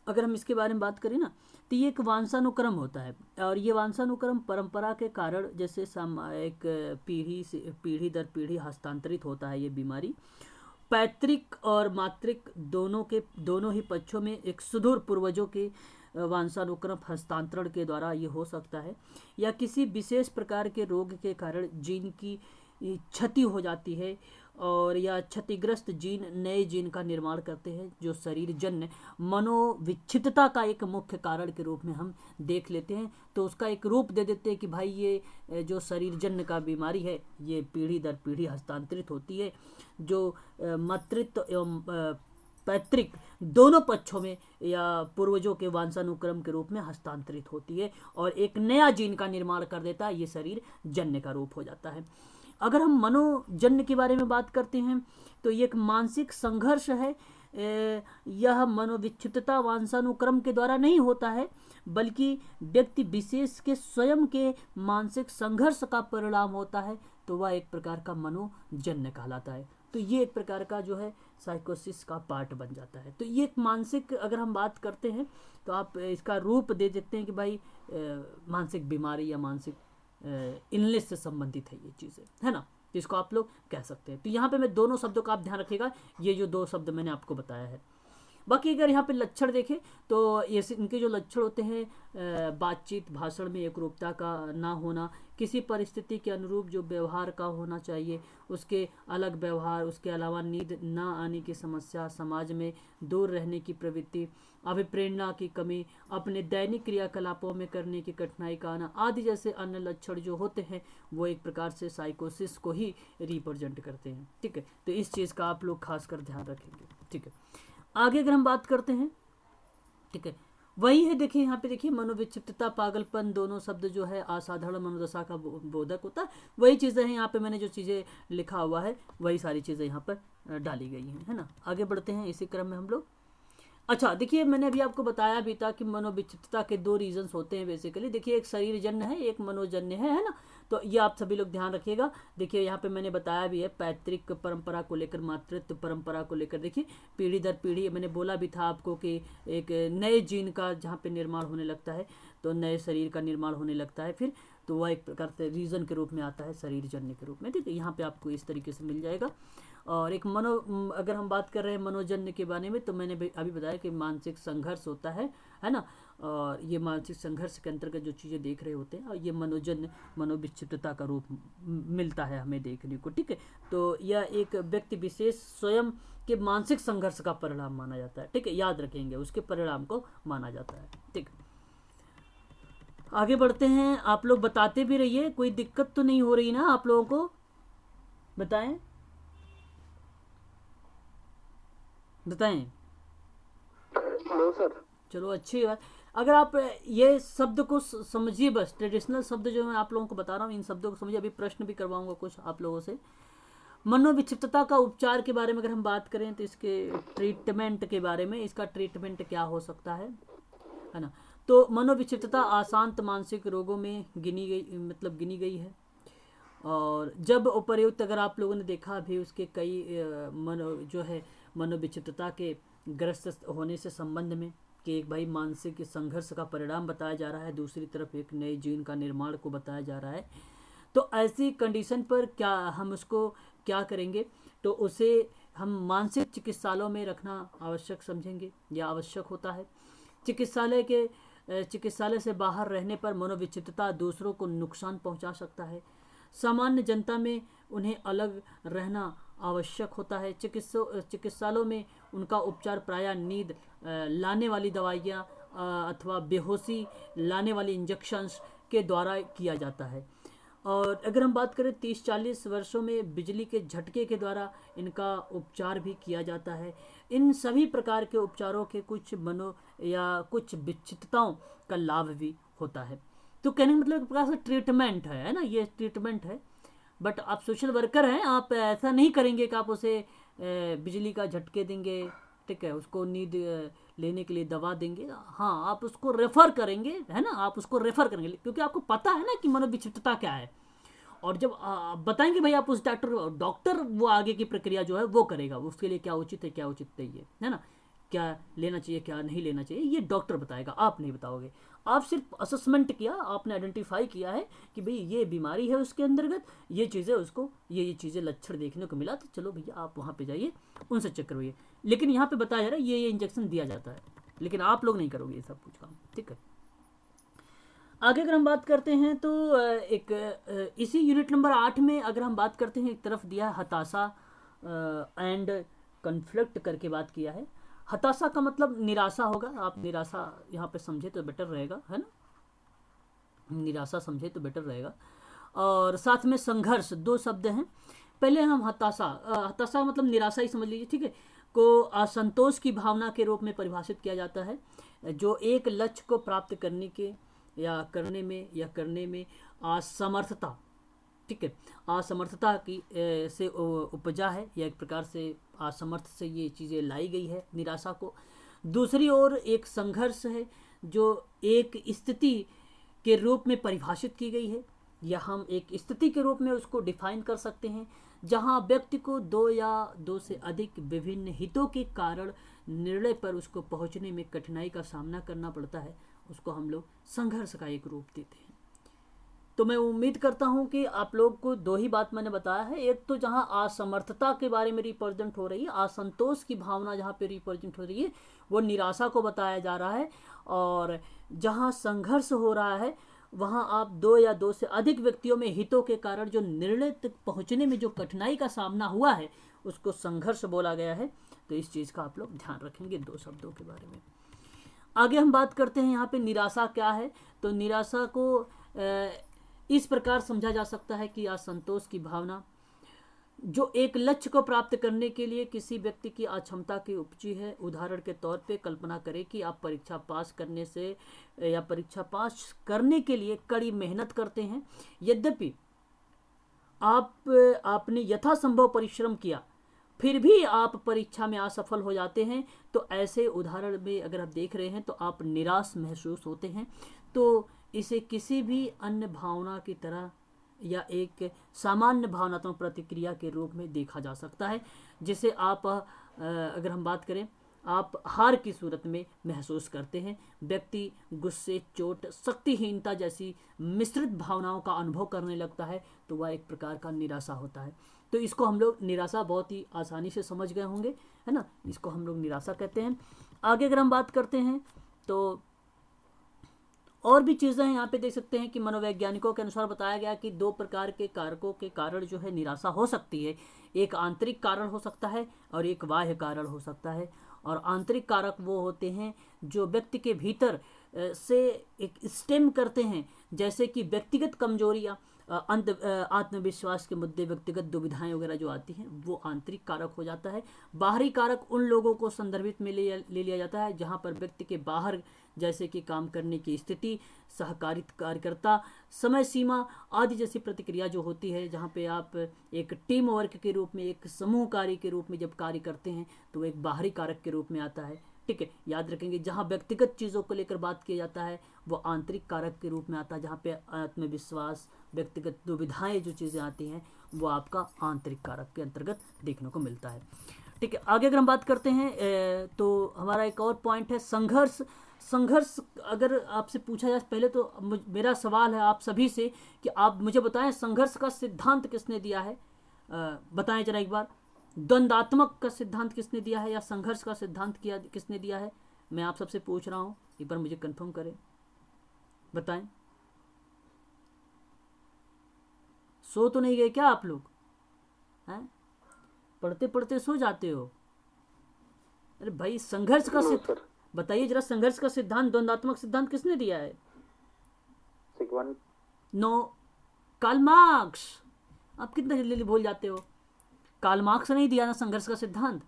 अगर हम इसके बारे में बात करें ना, तो ये एक वंशानुक्रम होता है। और ये वंशानुक्रम परंपरा के कारण जैसे एक पीढ़ी दर पीढ़ी हस्तांतरित होता है। ये बीमारी पैतृक और मातृक दोनों ही पक्षों में एक सुदूर पूर्वजों के वंशानुक्रम हस्तांतरण के द्वारा ये हो सकता है, या किसी विशेष प्रकार के रोग के कारण जीन की क्षति हो जाती है और या क्षतिग्रस्त जीन नए जीन का निर्माण करते हैं, जो शरीरजन्य मनोविक्षिप्तता का एक मुख्य कारण के रूप में हम देख लेते हैं। तो उसका एक रूप दे देते हैं कि भाई ये जो शरीरजन्य का बीमारी है ये पीढ़ी दर पीढ़ी हस्तांतरित होती है, जो मातृत्व एवं पैतृक दोनों पक्षों में या पूर्वजों के वंशानुक्रम के रूप में हस्तांतरित होती है और एक नया जीन का निर्माण कर देता है। ये शरीरजन्य का रूप हो जाता है। अगर हम मनोजन्य के बारे में बात करते हैं तो ये एक मानसिक संघर्ष है। यह मनोविक्षिप्तता वंशानुक्रम के द्वारा नहीं होता है, बल्कि व्यक्ति विशेष के स्वयं के मानसिक संघर्ष का परिणाम होता है, तो वह एक प्रकार का मनोजन्य कहलाता है। तो ये एक प्रकार का जो है साइकोसिस का पार्ट बन जाता है। तो ये एक मानसिक, अगर हम बात करते हैं तो आप इसका रूप दे देते हैं कि भाई मानसिक बीमारी या मानसिक इलनेस से संबंधित है ये चीज़ें, है ना। तो इसको आप लोग कह सकते हैं। तो यहाँ पे मैं दोनों शब्दों का आप ध्यान रखिएगा, ये जो दो शब्द मैंने आपको बताया है। बाकी अगर यहाँ पे लक्षण देखें तो ये इनके जो लक्षण होते हैं, बातचीत भाषण में एकरूपता का ना होना, किसी परिस्थिति के अनुरूप जो व्यवहार का होना चाहिए उसके अलग व्यवहार, उसके अलावा नींद ना आने की समस्या, समाज में दूर रहने की प्रवृत्ति, अभिप्रेरणा की कमी, अपने दैनिक क्रियाकलापों में करने की कठिनाई का आना आदि जैसे अन्य लक्षण जो होते हैं वो एक प्रकार से साइकोसिस को ही रिप्रेजेंट करते हैं, ठीक है। तो इस चीज़ का आप लोग खासकर ध्यान रखेंगे, ठीक है। आगे अगर हम बात करते हैं, ठीक है, वही है, देखिए यहाँ पे देखिए मनोविक्षिप्तता पागलपन दोनों शब्द जो है असाधारण मनोदशा का बोधक होता है। वही चीज़ें हैं यहाँ पे, मैंने जो चीज़ें लिखा हुआ है वही सारी चीज़ें यहाँ पर डाली गई हैं, है ना। आगे बढ़ते हैं इसी क्रम में हम लोग। अच्छा देखिए, मैंने अभी आपको बताया भी था कि मनोविक्षिप्तता के दो रीजंस होते हैं बेसिकली। देखिए, एक शरीरजन्य है, एक मनोजन्य है ना। तो ये आप सभी लोग ध्यान रखिएगा। देखिए यहाँ पे मैंने बताया भी है, पैतृक परंपरा को लेकर, मातृत्व परंपरा को लेकर। देखिए पीढ़ी दर पीढ़ी, मैंने बोला भी था आपको कि एक नए जीन का जहाँ पे निर्माण होने लगता है, तो नए शरीर का निर्माण होने लगता है फिर, तो वह एक प्रकार से रीज़न के रूप में आता है, शरीरजन्य के रूप में। ठीक है, यहाँ पे आपको इस तरीके से मिल जाएगा। और एक अगर हम बात कर रहे हैं मनोजन्य के बारे में, तो मैंने अभी बताया कि मानसिक संघर्ष होता है ना। और ये मानसिक संघर्ष के अंतर्गत जो चीज़ें देख रहे होते हैं, और ये मनोजन्य मनोविक्षिप्तता का रूप मिलता है हमें देखने को। ठीक है, तो यह एक व्यक्ति विशेष स्वयं के मानसिक संघर्ष का परिणाम माना जाता है। ठीक है, याद रखेंगे, उसके परिणाम को माना जाता है। ठीक, आगे बढ़ते हैं। आप लोग बताते भी रहिए, कोई दिक्कत तो नहीं हो रही ना आप लोगों को? बताएं बताएं। No sir. चलो अच्छी बात। अगर आप ये शब्द को समझिए, बस ट्रेडिशनल शब्द जो मैं आप लोगों को बता रहा हूँ, इन शब्दों को समझिए। अभी प्रश्न भी करवाऊंगा कुछ आप लोगों से। मनोविक्षिप्तता का उपचार के बारे में अगर हम बात करें, तो इसके ट्रीटमेंट के बारे में, इसका ट्रीटमेंट क्या हो सकता है ना। तो मनोविक्षिप्तता अशांत मानसिक रोगों में गिनी गई है। और जब उपर्युक्त, अगर आप लोगों ने देखा भी, उसके कई मनोविक्षिप्तता के ग्रस्त होने से संबंध में, कि एक भाई मानसिक संघर्ष का परिणाम बताया जा रहा है, दूसरी तरफ एक नए जीन का निर्माण को बताया जा रहा है। तो ऐसी कंडीशन पर क्या हम उसको क्या करेंगे, तो उसे हम मानसिक चिकित्सालयों में रखना आवश्यक समझेंगे, या आवश्यक होता है। चिकित्सालय से बाहर रहने पर मनोविक्षिप्तता दूसरों को नुकसान पहुंचा सकता है। सामान्य जनता में उन्हें अलग रहना आवश्यक होता है। चिकित्सालयों में उनका उपचार प्रायः नींद लाने वाली दवाइयाँ अथवा बेहोशी लाने वाली इंजेक्शंस के द्वारा किया जाता है। और अगर हम बात करें 30-40 वर्षों में बिजली के झटके के द्वारा इनका उपचार भी किया जाता है। इन सभी प्रकार के उपचारों के कुछ विचित्रताओं का लाभ भी होता है। तो कहने का मतलब एक प्रकार से ट्रीटमेंट है ना, ये ट्रीटमेंट है। बट आप सोशल वर्कर हैं, आप ऐसा नहीं करेंगे कि आप उसे बिजली का झटके देंगे, ठीक है, उसको नींद लेने के लिए दवा देंगे। हाँ, आप उसको रेफ़र करेंगे, है ना, आप उसको रेफ़र करेंगे, क्योंकि आपको पता है ना कि मनोविक्षिप्तता क्या है। और जब आप बताएंगे भाई आप उस डॉक्टर वो आगे की प्रक्रिया जो है वो करेगा, उसके लिए क्या उचित है क्या उचित नहीं है ना, क्या लेना चाहिए क्या नहीं लेना चाहिए, ये डॉक्टर बताएगा, आप नहीं बताओगे। आप सिर्फ असेसमेंट किया, आपने आइडेंटिफाई किया है कि भाई ये बीमारी है, उसके अंतर्गत ये चीज़ें, उसको ये चीज़ें लक्षण देखने को मिला, तो चलो भैया आप वहाँ पे जाइए, उनसे चेक करवाइए। लेकिन यहाँ पे बताया जा रहा है ये इंजेक्शन दिया जाता है, लेकिन आप लोग नहीं करोगे ये सब कुछ काम। ठीक है, आगे अगर हम बात करते हैं तो इसी यूनिट नंबर 8 में अगर हम बात करते हैं, एक तरफ दिया हताशा एंड कन्फ्लिक्ट करके बात किया है। हताशा का मतलब निराशा होगा, आप निराशा यहाँ पे समझे तो बेटर रहेगा, है ना, निराशा समझे तो बेटर रहेगा। और साथ में संघर्ष, दो शब्द हैं। पहले हम हताशा मतलब निराशा ही समझ लीजिए, ठीक है, को असंतोष की भावना के रूप में परिभाषित किया जाता है, जो एक लक्ष्य को प्राप्त करने के या करने में असमर्थता, ठीक है, असमर्थता की से उपजा है, या एक प्रकार से असमर्थ से ये चीज़ें लाई गई है निराशा को। दूसरी ओर एक संघर्ष है जो एक स्थिति के रूप में परिभाषित की गई है, या हम एक स्थिति के रूप में उसको डिफाइन कर सकते हैं, जहां व्यक्ति को दो या दो से अधिक विभिन्न हितों के कारण निर्णय पर उसको पहुंचने में कठिनाई का सामना करना पड़ता है, उसको हम लोग संघर्ष का एक रूप देते हैं। तो मैं उम्मीद करता हूं कि आप लोग को दो ही बात मैंने बताया है। एक तो जहां असमर्थता के बारे में रिप्रेजेंट हो रही है, असंतोष की भावना जहां पे रिप्रेजेंट हो रही है, वो निराशा को बताया जा रहा है। और जहां संघर्ष हो रहा है वहां आप दो या दो से अधिक व्यक्तियों में हितों के कारण जो निर्णय तक पहुंचने में जो कठिनाई का सामना हुआ है, उसको संघर्ष बोला गया है। तो इस चीज़ का आप लोग ध्यान रखेंगे दो शब्दों के बारे में। आगे हम बात करते हैं यहाँ पे निराशा क्या है। तो निराशा को इस प्रकार समझा जा सकता है कि असंतोष की भावना जो एक लक्ष्य को प्राप्त करने के लिए किसी व्यक्ति की अक्षमता की उपजी है। उदाहरण के तौर पे कल्पना करें कि आप परीक्षा पास करने के लिए कड़ी मेहनत करते हैं, यद्यपि आपने यथासंभव परिश्रम किया, फिर भी आप परीक्षा में असफल हो जाते हैं, तो ऐसे उदाहरण में अगर आप देख रहे हैं तो आप निराश महसूस होते हैं, तो इसे किसी भी अन्य भावना की तरह या एक सामान्य भावनात्मक प्रतिक्रिया के रूप में देखा जा सकता है, जिसे आप अगर हम बात करें, आप हार की सूरत में महसूस करते हैं। व्यक्ति गुस्से, चोट, शक्तिहीनता जैसी मिश्रित भावनाओं का अनुभव करने लगता है, तो वह एक प्रकार का निराशा होता है। तो इसको हम लोग निराशा बहुत ही आसानी से समझ गए होंगे, है ना, इसको हम लोग निराशा कहते हैं। आगे अगर हम बात करते हैं तो और भी चीज़ें हैं, यहाँ पे देख सकते हैं कि मनोवैज्ञानिकों के अनुसार बताया गया कि 2 प्रकार के कारकों के कारण जो है निराशा हो सकती है। एक आंतरिक कारण हो सकता है और एक बाह्य कारण हो सकता है। और आंतरिक कारक वो होते हैं जो व्यक्ति के भीतर से एक स्टेम करते हैं, जैसे कि व्यक्तिगत कमजोरियाँ, आत्मविश्वास के मुद्दे, व्यक्तिगत दुविधाएं वगैरह जो आती हैं, वो आंतरिक कारक हो जाता है। बाहरी कारक उन लोगों को संदर्भित में ले लिया जाता है जहां पर व्यक्ति के बाहर, जैसे कि काम करने की स्थिति, सहकारी कार्यकर्ता, समय सीमा आदि जैसी प्रतिक्रिया जो होती है, जहाँ पे आप एक टीम वर्क के रूप में, एक समूह कार्य के रूप में जब कार्य करते हैं, तो एक बाहरी कारक के रूप में आता है। ठीक है, याद रखेंगे, जहाँ व्यक्तिगत चीज़ों को लेकर बात किया जाता है वो आंतरिक कारक के रूप में आता है, जहाँ पे आत्मविश्वास, व्यक्तिगत दुविधाएं जो चीज़ें आती हैं वो आपका आंतरिक कारक के अंतर्गत देखने को मिलता है। ठीक है, आगे अगर हम बात करते हैं तो हमारा एक और पॉइंट है संघर्ष। संघर्ष अगर आपसे पूछा जाए, पहले तो मेरा सवाल है आप सभी से कि आप मुझे बताएं संघर्ष का सिद्धांत किसने दिया है। बताएं जरा एक बार, द्वंद्वात्मक का सिद्धांत किसने दिया है या संघर्ष का सिद्धांत किसने दिया है। मैं आप सबसे पूछ रहा हूं, एक बार मुझे कंफर्म करें, बताएं। सो तो नहीं गए क्या आप लोग? हैं, पढ़ते पढ़ते सो जाते हो? अरे भाई, संघर्ष का सिद्धांत बताइए जरा, संघर्ष का सिद्धांत, द्वंद्वात्मक सिद्धांत किसने दिया है? No, Karl Marx. आप कितना जल्दी भूल जाते हो? कार्ल मार्क्स ने ही दिया ना संघर्ष का सिद्धांत।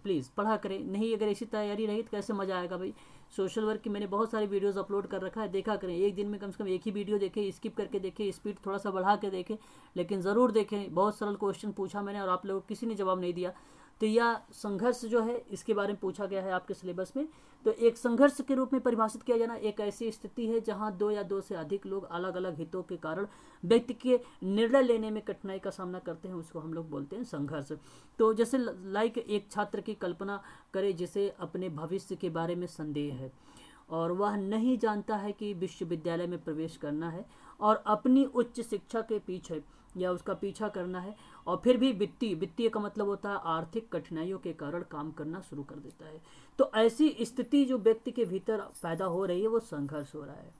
प्लीज़ पढ़ा करें, नहीं अगर ऐसी तैयारी रही तो कैसे मज़ा आएगा भाई। सोशल वर्क की मैंने बहुत सारे वीडियोस अपलोड कर रखा है, देखा करें। एक दिन में कम से कम एक ही वीडियो देखें, स्किप करके देखें, स्पीड थोड़ा सा बढ़ा के देखें, लेकिन ज़रूर देखें। बहुत सरल क्वेश्चन पूछा मैंने और आप लोगों को किसी ने जवाब नहीं दिया। तो यह संघर्ष जो है इसके बारे में पूछा गया है आपके सिलेबस में। तो एक संघर्ष के रूप में परिभाषित किया जाना एक ऐसी स्थिति है जहां 2 या 2 से अधिक लोग अलग अलग हितों के कारण व्यक्ति के निर्णय लेने में कठिनाई का सामना करते हैं, उसको हम लोग बोलते हैं संघर्ष। तो जैसे लाइक एक छात्र की कल्पना करें जिसे अपने भविष्य के बारे में संदेह है और वह नहीं जानता है कि विश्वविद्यालय में प्रवेश करना है और अपनी उच्च शिक्षा के पीछे या उसका पीछा करना है, और फिर भी वित्तीय का मतलब होता है आर्थिक कठिनाइयों के कारण काम करना शुरू कर देता है। तो ऐसी स्थिति जो व्यक्ति के भीतर पैदा हो रही है वो संघर्ष हो रहा है।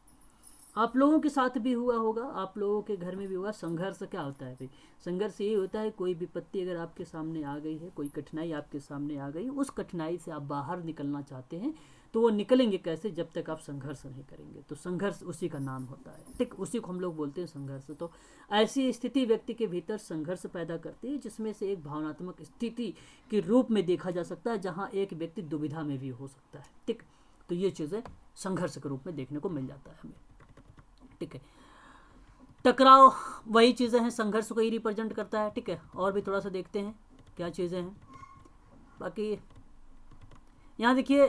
आप लोगों के साथ भी हुआ होगा, आप लोगों के घर में भी हुआ। संघर्ष क्या होता है भाई? संघर्ष यही होता है, कोई विपत्ति अगर आपके सामने आ गई है, कोई कठिनाई आपके सामने आ गई, उस कठिनाई से आप बाहर निकलना चाहते हैं, तो वो निकलेंगे कैसे? जब तक आप संघर्ष नहीं करेंगे। तो संघर्ष उसी का नाम होता है। ठीक, उसी को हम लोग बोलते हैं संघर्ष। तो ऐसी स्थिति व्यक्ति के भीतर संघर्ष पैदा करती है, जिसमें से एक भावनात्मक स्थिति के रूप में देखा जा सकता है, जहाँ एक व्यक्ति दुविधा में भी हो सकता है। ठीक, तो ये चीज़ें संघर्ष के रूप में देखने को मिल जाता है हमें। ठीक है, टकराव वही चीज़ें हैं, संघर्ष को ही रिप्रेजेंट करता है। ठीक है, और भी थोड़ा सा देखते हैं क्या चीज़ें हैं। बाकी यहाँ देखिए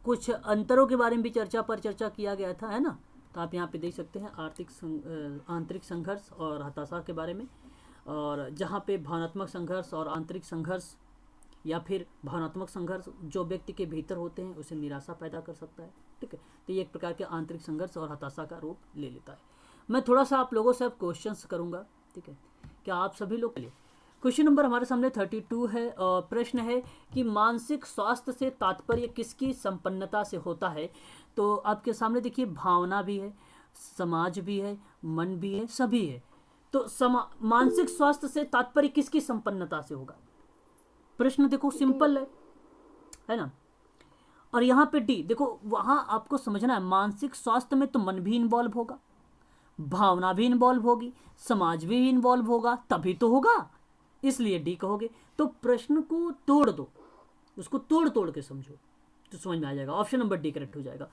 कुछ अंतरों के बारे में भी चर्चा किया गया था, है ना। तो आप यहाँ पे देख सकते हैं आंतरिक संघर्ष और हताशा के बारे में, और जहाँ पे भावनात्मक संघर्ष और आंतरिक संघर्ष या फिर भावनात्मक संघर्ष जो व्यक्ति के भीतर होते हैं उसे निराशा पैदा कर सकता है। ठीक है, तो ये एक प्रकार के आंतरिक संघर्ष और हताशा का रूप ले लेता है। मैं थोड़ा सा आप लोगों से अब क्वेश्चंस करूँगा। ठीक है, क्या आप सभी लोग के लिए क्वेश्चन नंबर हमारे सामने 32 है, और प्रश्न है कि मानसिक स्वास्थ्य से तात्पर्य किसकी संपन्नता से होता है। तो आपके सामने देखिए भावना भी है, समाज भी है, मन भी है, सभी है। तो मानसिक स्वास्थ्य से तात्पर्य किसकी संपन्नता से होगा? प्रश्न देखो सिंपल है ना। और यहाँ पे डी देखो, वहाँ आपको समझना है मानसिक स्वास्थ्य में तो मन भी इन्वॉल्व होगा, भावना भी इन्वॉल्व होगी, समाज भी इन्वॉल्व होगा, तभी तो होगा, इसलिए डी कहोगे। तो प्रश्न को तोड़ दो, उसको तोड़ के समझो तो समझ में आ जाएगा। ऑप्शन नंबर डी करेक्ट हो जाएगा।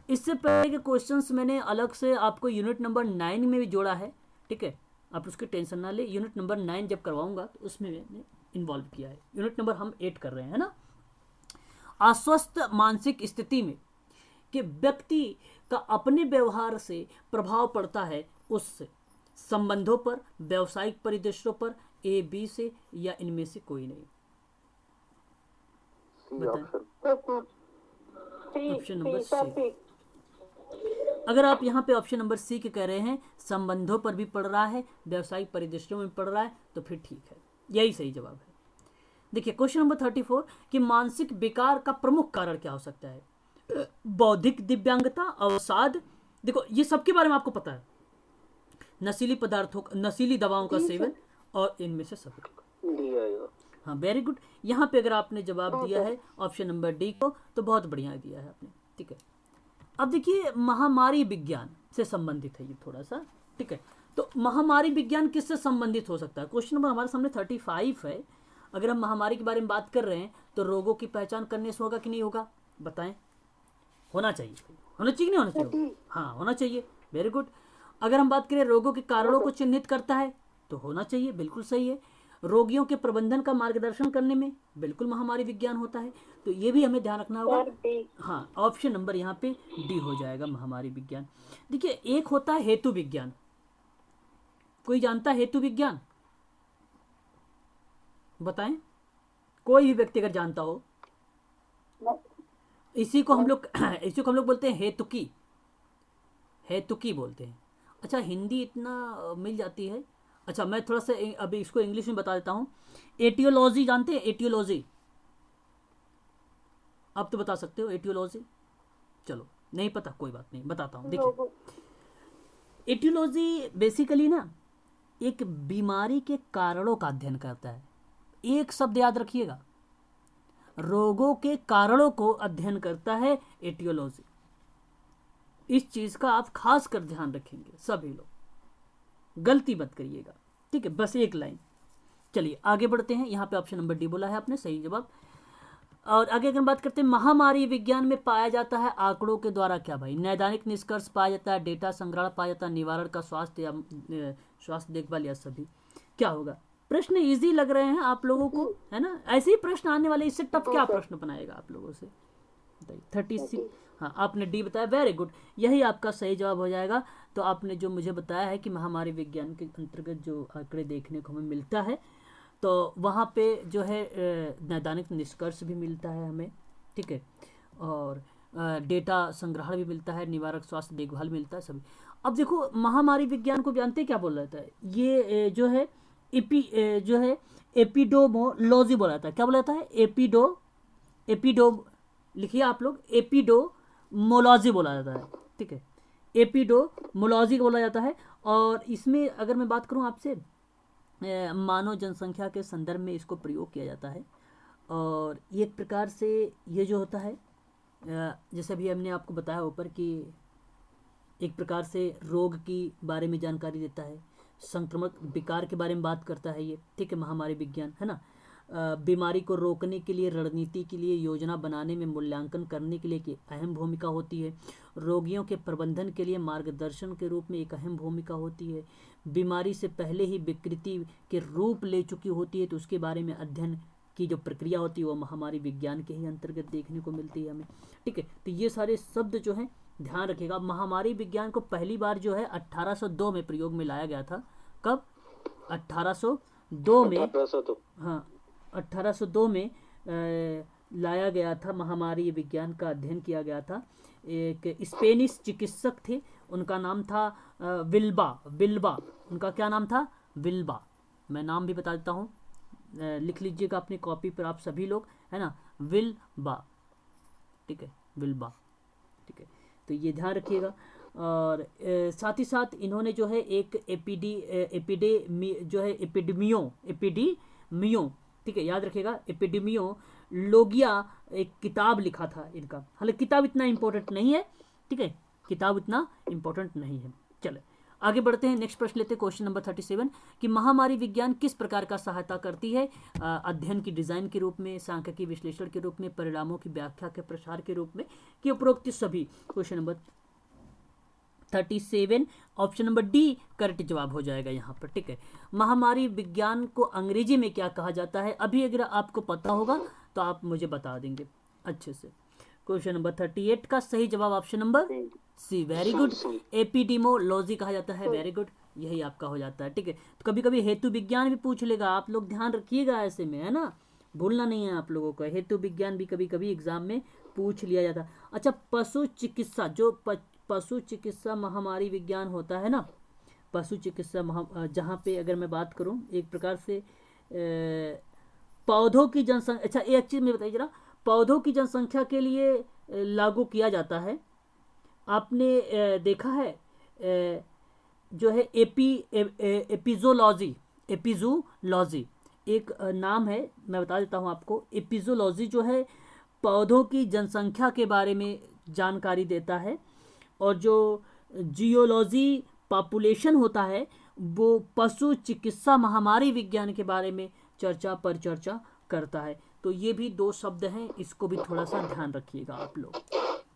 इससे पहले के क्वेश्चंस मैंने अलग से आपको यूनिट नंबर 9 में भी जोड़ा है। ठीक है, आप उसकी टेंशन ना ले, यूनिट नंबर 9 जब करवाऊंगा तो उसमें मैंने इन्वॉल्व किया है। यूनिट नंबर हम 8 कर रहे हैं, है ना। अस्वस्थ मानसिक स्थिति में कि व्यक्ति का अपने व्यवहार से प्रभाव पड़ता है उस संबंधों पर, व्यवसायिक परिदृश्यों पर, ए, बी से या इनमें से कोई नहीं। बताएं। Option number C. अगर आप यहाँ पे ऑप्शन नंबर सी के कह रहे हैं संबंधों पर भी पड़ रहा है, व्यवसायिक परिदृश्यों में भी पड़ रहा है, तो फिर ठीक है, यही सही जवाब है। देखिए क्वेश्चन नंबर 34 कि मानसिक विकार का प्रमुख कारण क्या हो सकता है। बौद्धिक दिव्यांगता, अवसाद, देखो ये सबके बारे में आपको पता है, नशीली पदार्थों, नशीली दवाओं का सेवन, और इनमें से सभी। हाँ वेरी गुड। यहाँ पे अगर आपने जवाब दिया है ऑप्शन नंबर डी को तो बहुत बढ़िया दिया है आपने, ठीक है। अब देखिए महामारी विज्ञान से संबंधित है ये थोड़ा सा, ठीक है। तो महामारी विज्ञान किससे संबंधित हो सकता है? क्वेश्चन नंबर हमारे सामने 35 है। अगर हम महामारी के बारे में बात कर रहे हैं तो रोगों की पहचान करने से होगा कि नहीं होगा, बताएं। होना चाहिए, होना चाहिए नहीं होना चाहिए? हाँ होना चाहिए, वेरी गुड। अगर हम बात करें रोगों के कारणों को चिन्हित करता है तो होना चाहिए, बिल्कुल सही है। रोगियों के प्रबंधन का मार्गदर्शन करने में बिल्कुल महामारी विज्ञान होता है, तो ये भी हमें ध्यान रखना होगा। हाँ ऑप्शन नंबर यहाँ पे डी हो जाएगा, महामारी विज्ञान। देखिए एक होता है हेतु विज्ञान, कोई जानता है हेतु विज्ञान? बताएं, कोई भी व्यक्ति अगर जानता हो। इसी को हम लोग बोलते हैं हेतुकी, हेतुकी बोलते हैं। अच्छा हिंदी इतना मिल जाती है। अच्छा मैं थोड़ा सा अभी इसको इंग्लिश में बता देता हूँ। एटियोलॉजी जानते हैं? एटियोलॉजी अब तो बता सकते हो एटियोलॉजी? चलो नहीं पता कोई बात नहीं, बताता हूँ। देखिए एटियोलॉजी बेसिकली ना एक बीमारी के कारणों का अध्ययन करता है। एक शब्द याद रखिएगा, रोगों के कारणों को अध्ययन करता है एटियोलॉजी। इस चीज का आप खास कर ध्यान रखेंगे, सभी लोग गलती मत करिएगा, ठीक है। बस एक लाइन। चलिए आगे बढ़ते हैं। यहाँ पे ऑप्शन नंबर डी बोला है आपने, सही जवाब। और आगे अगर बात करते हैं महामारी विज्ञान में पाया जाता है आंकड़ों के द्वारा क्या भाई? नैदानिक निष्कर्ष पाया जाता है, डेटा संग्रहण पाया जाता है, निवारण का स्वास्थ्य या स्वास्थ्य देखभाल, या सभी? क्या होगा? प्रश्न इजी लग रहे हैं आप लोगों को, है ना? ऐसे ही प्रश्न आने वाले, इससे टफ क्या प्रश्न बनाएगा आप लोगों से? 36। हाँ आपने डी बताया, वेरी गुड, यही आपका सही जवाब हो जाएगा। तो आपने जो मुझे बताया है कि महामारी विज्ञान के अंतर्गत जो आंकड़े देखने को हमें मिलता है, तो वहाँ पे जो है नैदानिक निष्कर्ष भी मिलता है हमें, ठीक है, और डेटा संग्रहण भी मिलता है, निवारक स्वास्थ्य देखभाल मिलता है, सभी। अब देखो महामारी विज्ञान को जानते हैं क्या बोला जाता है? ये जो है एपिडोमोलॉजी बोला जाता है। क्या बोला जाता है? एपिडो लिखिए आप लोग, एपिडोमोलॉजी बोला जाता है, ठीक है, एपिडोमोलॉजी बोला जाता है। और इसमें अगर मैं बात करूं आपसे, मानव जनसंख्या के संदर्भ में इसको प्रयोग किया जाता है। और ये एक प्रकार से ये जो होता है, जैसे अभी हमने आपको बताया ऊपर कि एक प्रकार से रोग की बारे में जानकारी देता है, संक्रामक विकार के बारे में बात करता है ये, ठीक है, महामारी विज्ञान, है ना। बीमारी को रोकने के लिए, रणनीति के लिए, योजना बनाने में, मूल्यांकन करने के लिए की अहम भूमिका होती है। रोगियों के प्रबंधन के लिए मार्गदर्शन के रूप में एक अहम भूमिका होती है। बीमारी से पहले ही विकृति के रूप ले चुकी होती है तो उसके बारे में अध्ययन की जो प्रक्रिया होती है वो महामारी विज्ञान के ही अंतर्गत देखने को मिलती है हमें, ठीक है। तो ये सारे शब्द जो हैं ध्यान रखिएगा। महामारी विज्ञान को पहली बार जो है 1802 में प्रयोग में लाया गया था। कब? 1802 में। हाँ 1802 में लाया गया था। महामारी विज्ञान का अध्ययन किया गया था। एक स्पेनिश चिकित्सक थे, उनका नाम था विल्बा। उनका क्या नाम था? विल्बा। मैं नाम भी बता देता हूँ, लिख लीजिएगा अपनी कॉपी पर आप सभी लोग, है ना, विल्बा, ठीक है, विल्बा, ठीक है। तो ये ध्यान रखिएगा। और साथ ही साथ इन्होंने जो है एक एपिडेमियो, ठीक है, याद रखिएगा, एपिडेमियो लोगिया एक किताब लिखा था इनका। हालांकि किताब इतना इंपॉर्टेंट नहीं है, ठीक है, किताब इतना इंपॉर्टेंट नहीं है। चले आगे बढ़ते हैं, नेक्स्ट प्रश्न लेते हैं, क्वेश्चन नंबर 37 कि महामारी विज्ञान किस प्रकार का सहायता करती है? अध्ययन की डिजाइन के रूप में, सांख्यिकी विश्लेषण के रूप में, परिणामों की व्याख्या के प्रसार के रूप में, कि उपरोक्त सभी? Question number 37 option number D correct जवाब हो जाएगा यहाँ पर। ठीक है, महामारी विज्ञान को अंग्रेजी में क्या कहा जाता है, अभी अगर आपको पता होगा तो आप मुझे बता देंगे अच्छे से। क्वेश्चन नंबर 38 का सही जवाब option number C, very good. Epidemiology कहा जाता है, वेरी गुड, यही आपका हो जाता है। ठीक है, तो कभी कभी हेतु विज्ञान भी पूछ लेगा, आप लोग ध्यान रखिएगा ऐसे में, है ना, भूलना नहीं है आप लोगों को। हेतु विज्ञान भी कभी कभी एग्जाम में पूछ लिया जाता है। अच्छा, पशु चिकित्सा, जो पशु चिकित्सा महामारी विज्ञान होता है ना, पशु चिकित्सा जहाँ पे अगर मैं बात करूँ एक प्रकार से पौधों की जनसंख्या, अच्छा एक चीज़ मैं बताइए जरा, पौधों की जनसंख्या के लिए लागू किया जाता है। आपने देखा है जो है एपिजोलॉजी एक नाम है, मैं बता देता हूँ आपको। एपिजोलॉजी जो है पौधों की जनसंख्या के बारे में जानकारी देता है, और जो जियोलॉजी पॉपुलेशन होता है वो पशु चिकित्सा महामारी विज्ञान के बारे में परिचर्चा करता है। तो ये भी दो शब्द हैं, इसको भी थोड़ा सा ध्यान रखिएगा आप लोग।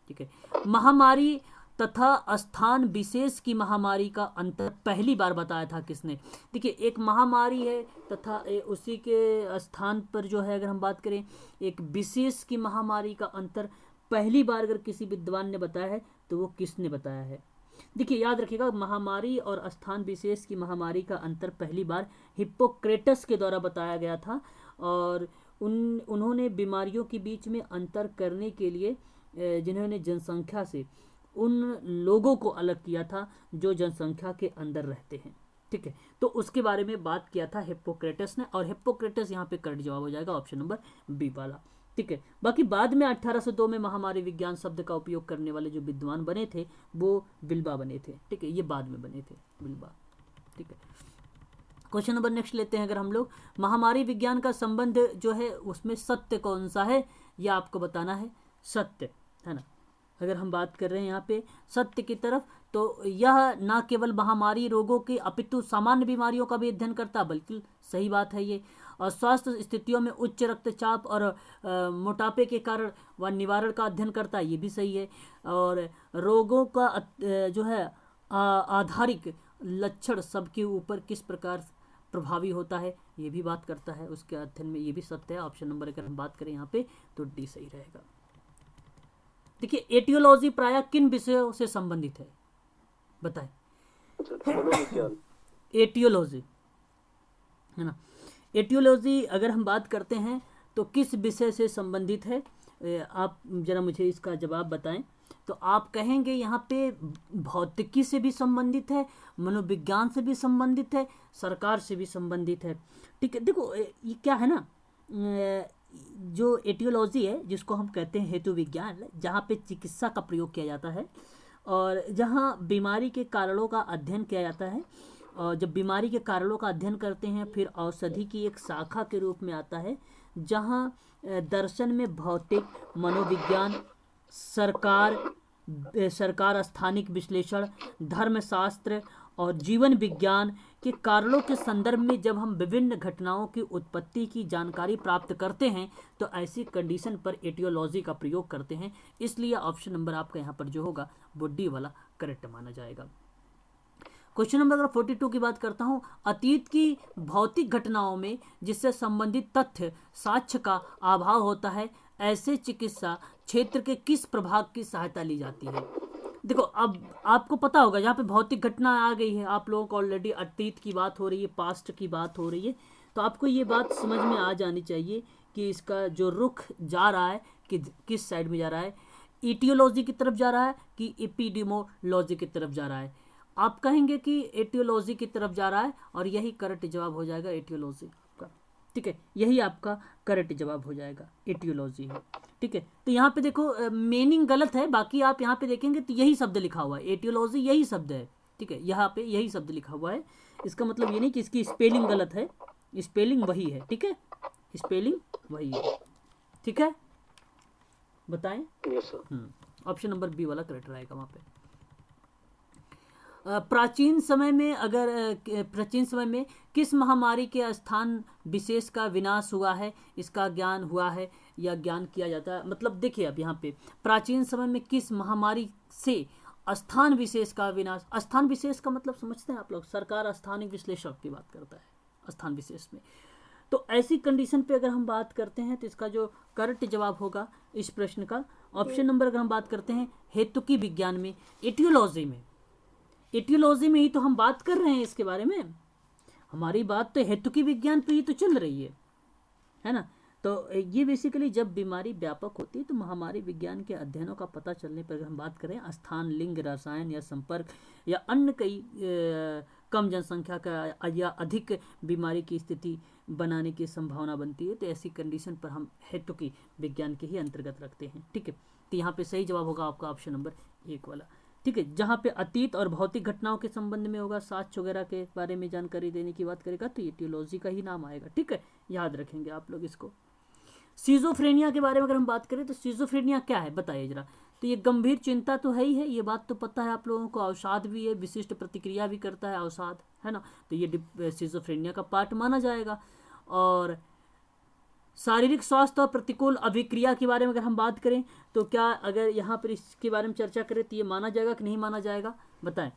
ठीक है, महामारी तथा स्थान विशेष की महामारी का अंतर पहली बार बताया था किसने? देखिए, एक महामारी है तथा उसी के स्थान पर जो है अगर हम बात करें एक विशेष की महामारी का अंतर पहली बार अगर किसी विद्वान ने बताया है तो वो किसने बताया है? देखिए, याद रखिएगा, महामारी और स्थान विशेष की महामारी का अंतर पहली बार हिप्पोक्रेटस के द्वारा बताया गया था, और उन्होंने बीमारियों के बीच में अंतर करने के लिए जिन्होंने जनसंख्या से उन लोगों को अलग किया था जो जनसंख्या के अंदर रहते हैं। ठीक है, तो उसके बारे में बात किया था हिप्पोक्रेटस ने, और हिप्पोक्रेटस यहाँ पे करेक्ट जवाब हो जाएगा ऑप्शन नंबर बी वाला। ठीक है, बाकी बाद में 1802 में महामारी विज्ञान शब्द का उपयोग करने वाले जो विद्वान बने थे वो बिल्बा बने थे। ठीक है, ये बाद में बने थे बिल्बा। ठीक है, क्वेश्चन नंबर नेक्स्ट लेते हैं अगर हम लोग। महामारी विज्ञान का संबंध जो है उसमें सत्य कौन सा है, यह आपको बताना है। सत्य है ना, अगर हम बात कर रहे हैं यहाँ पे सत्य की तरफ, तो यह ना केवल महामारी रोगों के अपितु सामान्य बीमारियों का भी अध्ययन करता, बल्कि सही बात है ये, और स्वास्थ्य स्थितियों में उच्च रक्तचाप और मोटापे के कारण व निवारण का अध्ययन करता है, ये भी सही है। और रोगों का जो है आधारिक लक्षण सबके ऊपर किस प्रकार प्रभावी होता है, ये भी बात करता है उसके अध्ययन में, ये भी सत्य है। ऑप्शन नंबर अगर हम बात करें यहाँ पे तो डी सही रहेगा। देखिए, एटियोलॉजी प्रायः किन विषयों से संबंधित है, बताएं। एटियोलॉजी है ना, एटियोलॉजी अगर हम बात करते हैं तो किस विषय से संबंधित है, आप जरा मुझे इसका जवाब बताएं। तो आप कहेंगे यहाँ पे भौतिकी से भी संबंधित है, मनोविज्ञान से भी संबंधित है, सरकार से भी संबंधित है। ठीक है, देखो ये क्या है ना, जो एटियोलॉजी है जिसको हम कहते हैं हेतु विज्ञान, जहाँ पे चिकित्सा का प्रयोग किया जाता है और जहाँ बीमारी के कारणों का अध्ययन किया जाता है, और जब बीमारी के कारणों का अध्ययन करते हैं फिर औषधि की एक शाखा के रूप में आता है, जहाँ दर्शन में भौतिक, मनोविज्ञान, सरकार स्थानिक विश्लेषण, धर्मशास्त्र और जीवन विज्ञान के कारणों के संदर्भ में जब हम विभिन्न घटनाओं की उत्पत्ति की जानकारी प्राप्त करते हैं तो ऐसी कंडीशन पर एटियोलॉजी का प्रयोग करते हैं। इसलिए ऑप्शन नंबर आपका यहाँ पर जो होगा वो डी वाला करेक्ट माना जाएगा। क्वेश्चन नंबर अगर 42 की बात करता हूँ, अतीत की भौतिक घटनाओं में जिससे संबंधित तथ्य साक्ष्य का अभाव होता है, ऐसे चिकित्सा क्षेत्र के किस प्रभाग की सहायता ली जाती है? देखो, अब आपको पता होगा यहाँ पे भौतिक घटना आ गई है, आप लोगों को ऑलरेडी अतीत की बात हो रही है, पास्ट की बात हो रही है, तो आपको ये बात समझ में आ जानी चाहिए कि इसका जो रुख जा रहा है कि किस साइड में जा रहा है, एटियोलॉजी की तरफ जा रहा है कि एपिडेमोलॉजी की तरफ जा रहा है। आप कहेंगे कि एटियोलॉजी की तरफ जा रहा है, और यही करेक्ट जवाब हो जाएगा एटियोलॉजी का। ठीक है, यही आपका करेक्ट जवाब हो जाएगा, एटियोलॉजी है। ठीक है, तो यहाँ पे देखो मीनिंग गलत है, बाकी आप यहाँ पे देखेंगे तो यही शब्द लिखा हुआ है, एटियोलॉजी यही शब्द है। ठीक है, यहाँ पे यही शब्द लिखा हुआ है, इसका मतलब ये नहीं कि इसकी स्पेलिंग गलत है, स्पेलिंग वही है। ठीक है, स्पेलिंग वही है। ठीक है, बताएं। ऑप्शन नंबर बी वाला करेक्ट रहेगा वहाँ पे। प्राचीन समय में किस महामारी के स्थान विशेष का विनाश हुआ है, इसका ज्ञान हुआ है या ज्ञान किया जाता है? मतलब देखिए, अब यहाँ पे प्राचीन समय में किस महामारी से स्थान विशेष का विनाश। स्थान विशेष का मतलब समझते हैं आप लोग, सरकार स्थानिक विश्लेषक की बात करता है स्थान विशेष में। तो ऐसी कंडीशन पे अगर हम बात करते हैं तो इसका जो करेक्ट जवाब होगा इस प्रश्न का, ऑप्शन नंबर अगर हम बात करते हैं हेतुकी विज्ञान में, एटियोलॉजी में, एटियोलॉजी में ही तो हम बात कर रहे हैं इसके बारे में, हमारी बात तो हेतुकी विज्ञान पे ही तो चल रही है ना। तो ये बेसिकली जब बीमारी व्यापक होती है तो महामारी विज्ञान के अध्ययनों का पता चलने पर अगर हम बात करें स्थान, लिंग, रसायन या संपर्क या अन्य कई कम जनसंख्या का या अधिक बीमारी की स्थिति बनाने की संभावना बनती है, तो ऐसी कंडीशन पर हम हेतुकी विज्ञान के ही अंतर्गत रखते हैं। ठीक है, तो यहाँ पे सही जवाब होगा आपका ऑप्शन नंबर 1 वाला। ठीक है, जहाँ पे अतीत और भौतिक घटनाओं के संबंध में होगा, साक्ष्य वगैरह के बारे में जानकारी देने की बात करेगा तो एटियोलॉजी का ही नाम आएगा। ठीक है, याद रखेंगे आप लोग इसको। सीजोफ्रेनिया के बारे में अगर हम बात करें तो सीजोफ्रेनिया क्या है बताइए जरा। तो ये गंभीर चिंता तो है ही है, ये बात तो पता है आप लोगों को, अवसाद भी है, विशिष्ट प्रतिक्रिया भी करता है अवसाद, है ना। तो ये सीजोफ्रेनिया का पार्ट माना जाएगा। और शारीरिक स्वास्थ्य और प्रतिकूल अभिक्रिया के बारे में अगर हम बात करें तो क्या अगर यहाँ पर इसके बारे में चर्चा करें तो ये माना जाएगा कि नहीं माना जाएगा बताएं।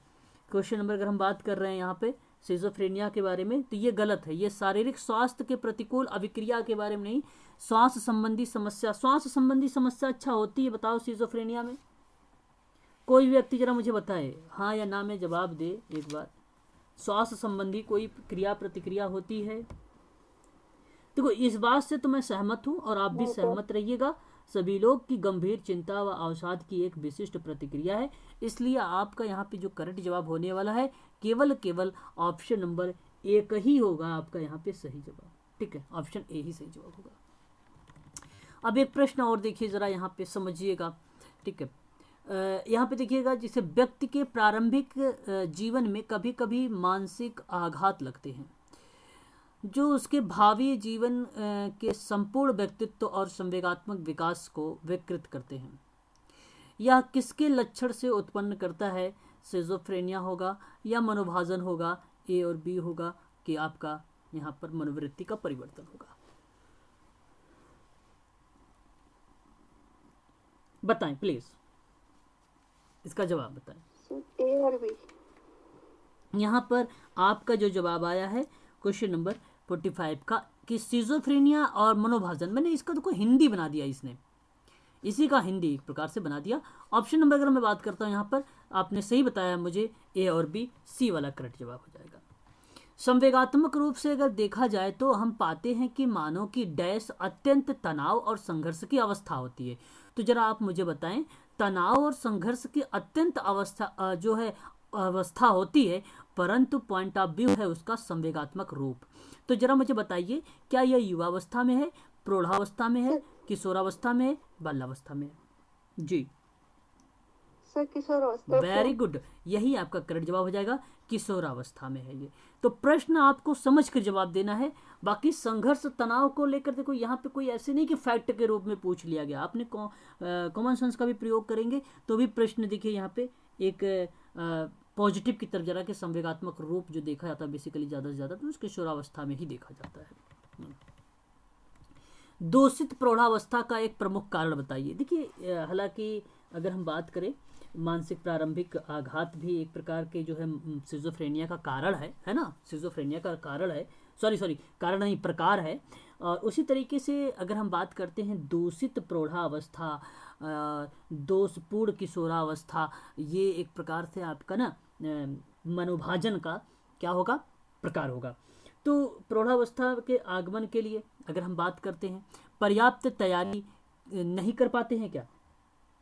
क्वेश्चन नंबर अगर हम बात कर रहे हैं यहाँ पे सिजोफ्रेनिया के बारे में तो ये गलत है, ये शारीरिक स्वास्थ्य के प्रतिकूल अभिक्रिया के बारे में नहीं, श्वास संबंधी समस्या, श्वास संबंधी समस्या अच्छा होती है बताओ सिजोफ्रेनिया में, कोई व्यक्ति जरा मुझे बताए हाँ या ना में जवाब दे एक बार। श्वास संबंधी कोई क्रिया प्रतिक्रिया होती है? देखो इस बात से तो मैं सहमत हूँ और आप भी सहमत रहिएगा सभी लोग की गंभीर चिंता व अवसाद की एक विशिष्ट प्रतिक्रिया है, इसलिए आपका यहाँ पे जो करेक्ट जवाब होने वाला है केवल ऑप्शन नंबर 1 ही होगा आपका यहाँ पे सही जवाब। ठीक है, ऑप्शन ए ही सही जवाब होगा। अब एक प्रश्न और देखिए जरा यहाँ पे समझिएगा। ठीक है, यहाँ पे देखिएगा जिसे व्यक्ति के प्रारंभिक जीवन में कभी कभी मानसिक आघात लगते हैं जो उसके भावी जीवन के संपूर्ण व्यक्तित्व और संवेगात्मक विकास को विकृत करते हैं। यह किसके लक्षण से उत्पन्न करता है? सिजोफ्रेनिया होगा या मनोभाजन होगा, ए और बी होगा कि आपका यहाँ पर मनोवृत्ति का परिवर्तन होगा? बताएं प्लीज, इसका जवाब बताएं। ए और बी। यहाँ पर आपका जो जवाब आया है क्वेश्चन नंबर 45 का कि सिजोफ्रेनिया और मनोभाजन, मैंने इसका तो कोई हिंदी बना दिया, इसने इसी का हिंदी एक प्रकार से बना दिया। ऑप्शन नंबर अगर मैं बात करता हूँ यहाँ पर आपने सही बताया मुझे, ए और बी, सी वाला करेक्ट जवाब हो जाएगा। संवेगात्मक रूप से अगर देखा जाए तो हम पाते हैं कि मानव की डैश अत्यंत तनाव और संघर्ष की अवस्था होती है। तो जरा आप मुझे बताएं, तनाव और संघर्ष की अत्यंत अवस्था जो है अवस्था होती है, परंतु पॉइंट ऑफ व्यू है उसका संवेगात्मक रूप। तो जरा मुझे बताइए क्या यह युवावस्था में है, प्रौढ़ावस्था में है, किशोरावस्था में है, बाल्यावस्था में है? जी सर किशोरावस्था। वेरी गुड, यही आपका करेक्ट जवाब हो जाएगा, किशोरावस्था में है ये। तो प्रश्न आपको समझ कर जवाब देना है। बाकी संघर्ष तनाव को लेकर देखो यहाँ पे कोई ऐसे नहीं कि फैक्ट के रूप में पूछ लिया गया, आपने कॉमन सेंस का भी प्रयोग करेंगे तो भी प्रश्न देखिए यहाँ पे एक पॉजिटिव की तरफ जरा कि संवेगात्मक रूप जो देखा जाता है बेसिकली ज़्यादा से ज़्यादा तो उस किशोरावस्था में ही देखा जाता है। दूषित प्रौढ़ावस्था का एक प्रमुख कारण बताइए। देखिए हालांकि अगर हम बात करें मानसिक प्रारंभिक आघात भी एक प्रकार के जो है सिजोफ्रेनिया का कारण है ना, सिजोफ्रेनिया का कारण है, सॉरी कारण नहीं प्रकार है। और उसी तरीके से अगर हम बात करते हैं दूषित प्रौढ़ावस्था, दोषपूर्ण किशोरावस्था, ये एक प्रकार से आपका ना मनोभाजन का क्या होगा, प्रकार होगा। तो प्रौढ़ावस्था के आगमन के लिए अगर हम बात करते हैं पर्याप्त तैयारी नहीं कर पाते हैं क्या,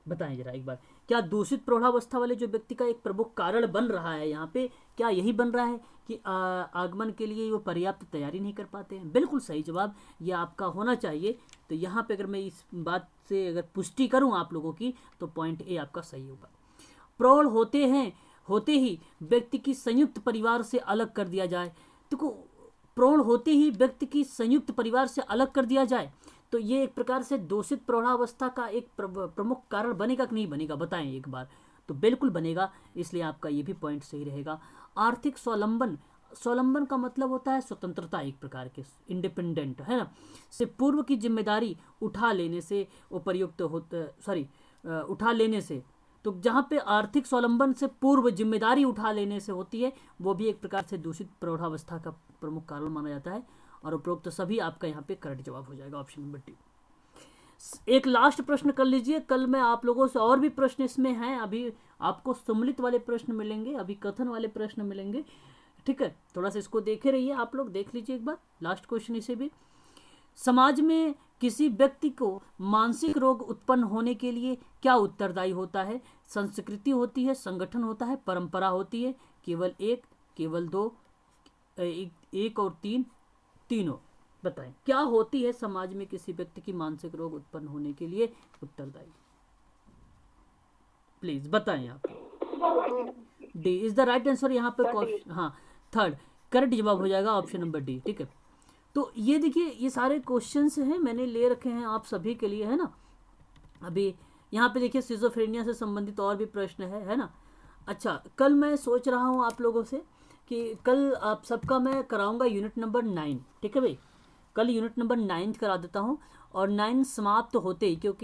बताएं जरा एक बार। क्या दूषित प्रौढ़ावस्था वाले जो व्यक्ति का एक प्रमुख कारण बन रहा है यहाँ पे, क्या यही बन रहा है कि आगमन के लिए वो पर्याप्त तैयारी नहीं कर पाते हैं? बिल्कुल सही जवाब ये आपका होना चाहिए। तो यहाँ पे अगर मैं इस बात से अगर पुष्टि करूँ आप लोगों की तो पॉइंट ए आपका सही होगा। प्रौढ़ होते ही व्यक्ति की संयुक्त परिवार से अलग कर दिया जाए। देखो प्रौढ़ होते ही व्यक्ति की संयुक्त परिवार से अलग कर दिया जाए तो ये एक प्रकार से दूषित प्रौढ़ावस्था का एक प्रमुख कारण बनेगा कि नहीं बनेगा, बताएं एक बार। तो बिल्कुल बनेगा, इसलिए आपका ये भी पॉइंट सही रहेगा। आर्थिक स्वावलंबन का मतलब होता है स्वतंत्रता, एक प्रकार के इंडिपेंडेंट, है ना, से पूर्व की जिम्मेदारी उठा लेने से तो जहाँ पे आर्थिक स्वावलंबन से पूर्व जिम्मेदारी उठा लेने से होती है, वो भी एक प्रकार से दूषित प्रौढ़ावस्था का प्रमुख कारण माना जाता है। और उपरोक्त सभी आपका यहाँ पे करेक्ट जवाब हो जाएगा, ऑप्शन नंबर डी। एक लास्ट प्रश्न कर लीजिए, कल मैं आप लोगों से और भी प्रश्न इसमें हैं, अभी आपको सम्मिलित वाले प्रश्न मिलेंगे, अभी कथन वाले प्रश्न मिलेंगे, ठीक है। थोड़ा सा इसको देखे रहिए, आप लोग देख लीजिए एक बार लास्ट क्वेश्चन इसे भी। समाज में किसी व्यक्ति को मानसिक रोग उत्पन्न होने के लिए क्या उत्तरदायी होता है? संस्कृति होती है, संगठन होता है, परंपरा होती है, केवल एक, केवल दो, एक और तीन, तीनों। बताएं क्या होती है समाज में किसी व्यक्ति की मानसिक रोग उत्पन्न होने के लिए उत्तरदायी? प्लीज बताएं आप। D is the right answer. यहाँ पे हाँ थर्ड करेक्ट जवाब हो जाएगा, ऑप्शन नंबर डी, ठीक है। तो ये देखिए ये सारे क्वेश्चंस हैं मैंने ले रखे हैं आप सभी के लिए, है ना। अभी यहाँ पे देखिए सिजोफ्रेनिया से संबंधित और भी प्रश्न है ना। अच्छा कल मैं सोच रहा हूँ आप लोगों से कि कल आप सबका मैं कराऊंगा यूनिट नंबर 9, ठीक है भाई। कल यूनिट नंबर 9 करा देता हूँ और 9 समाप्त होते ही, क्योंकि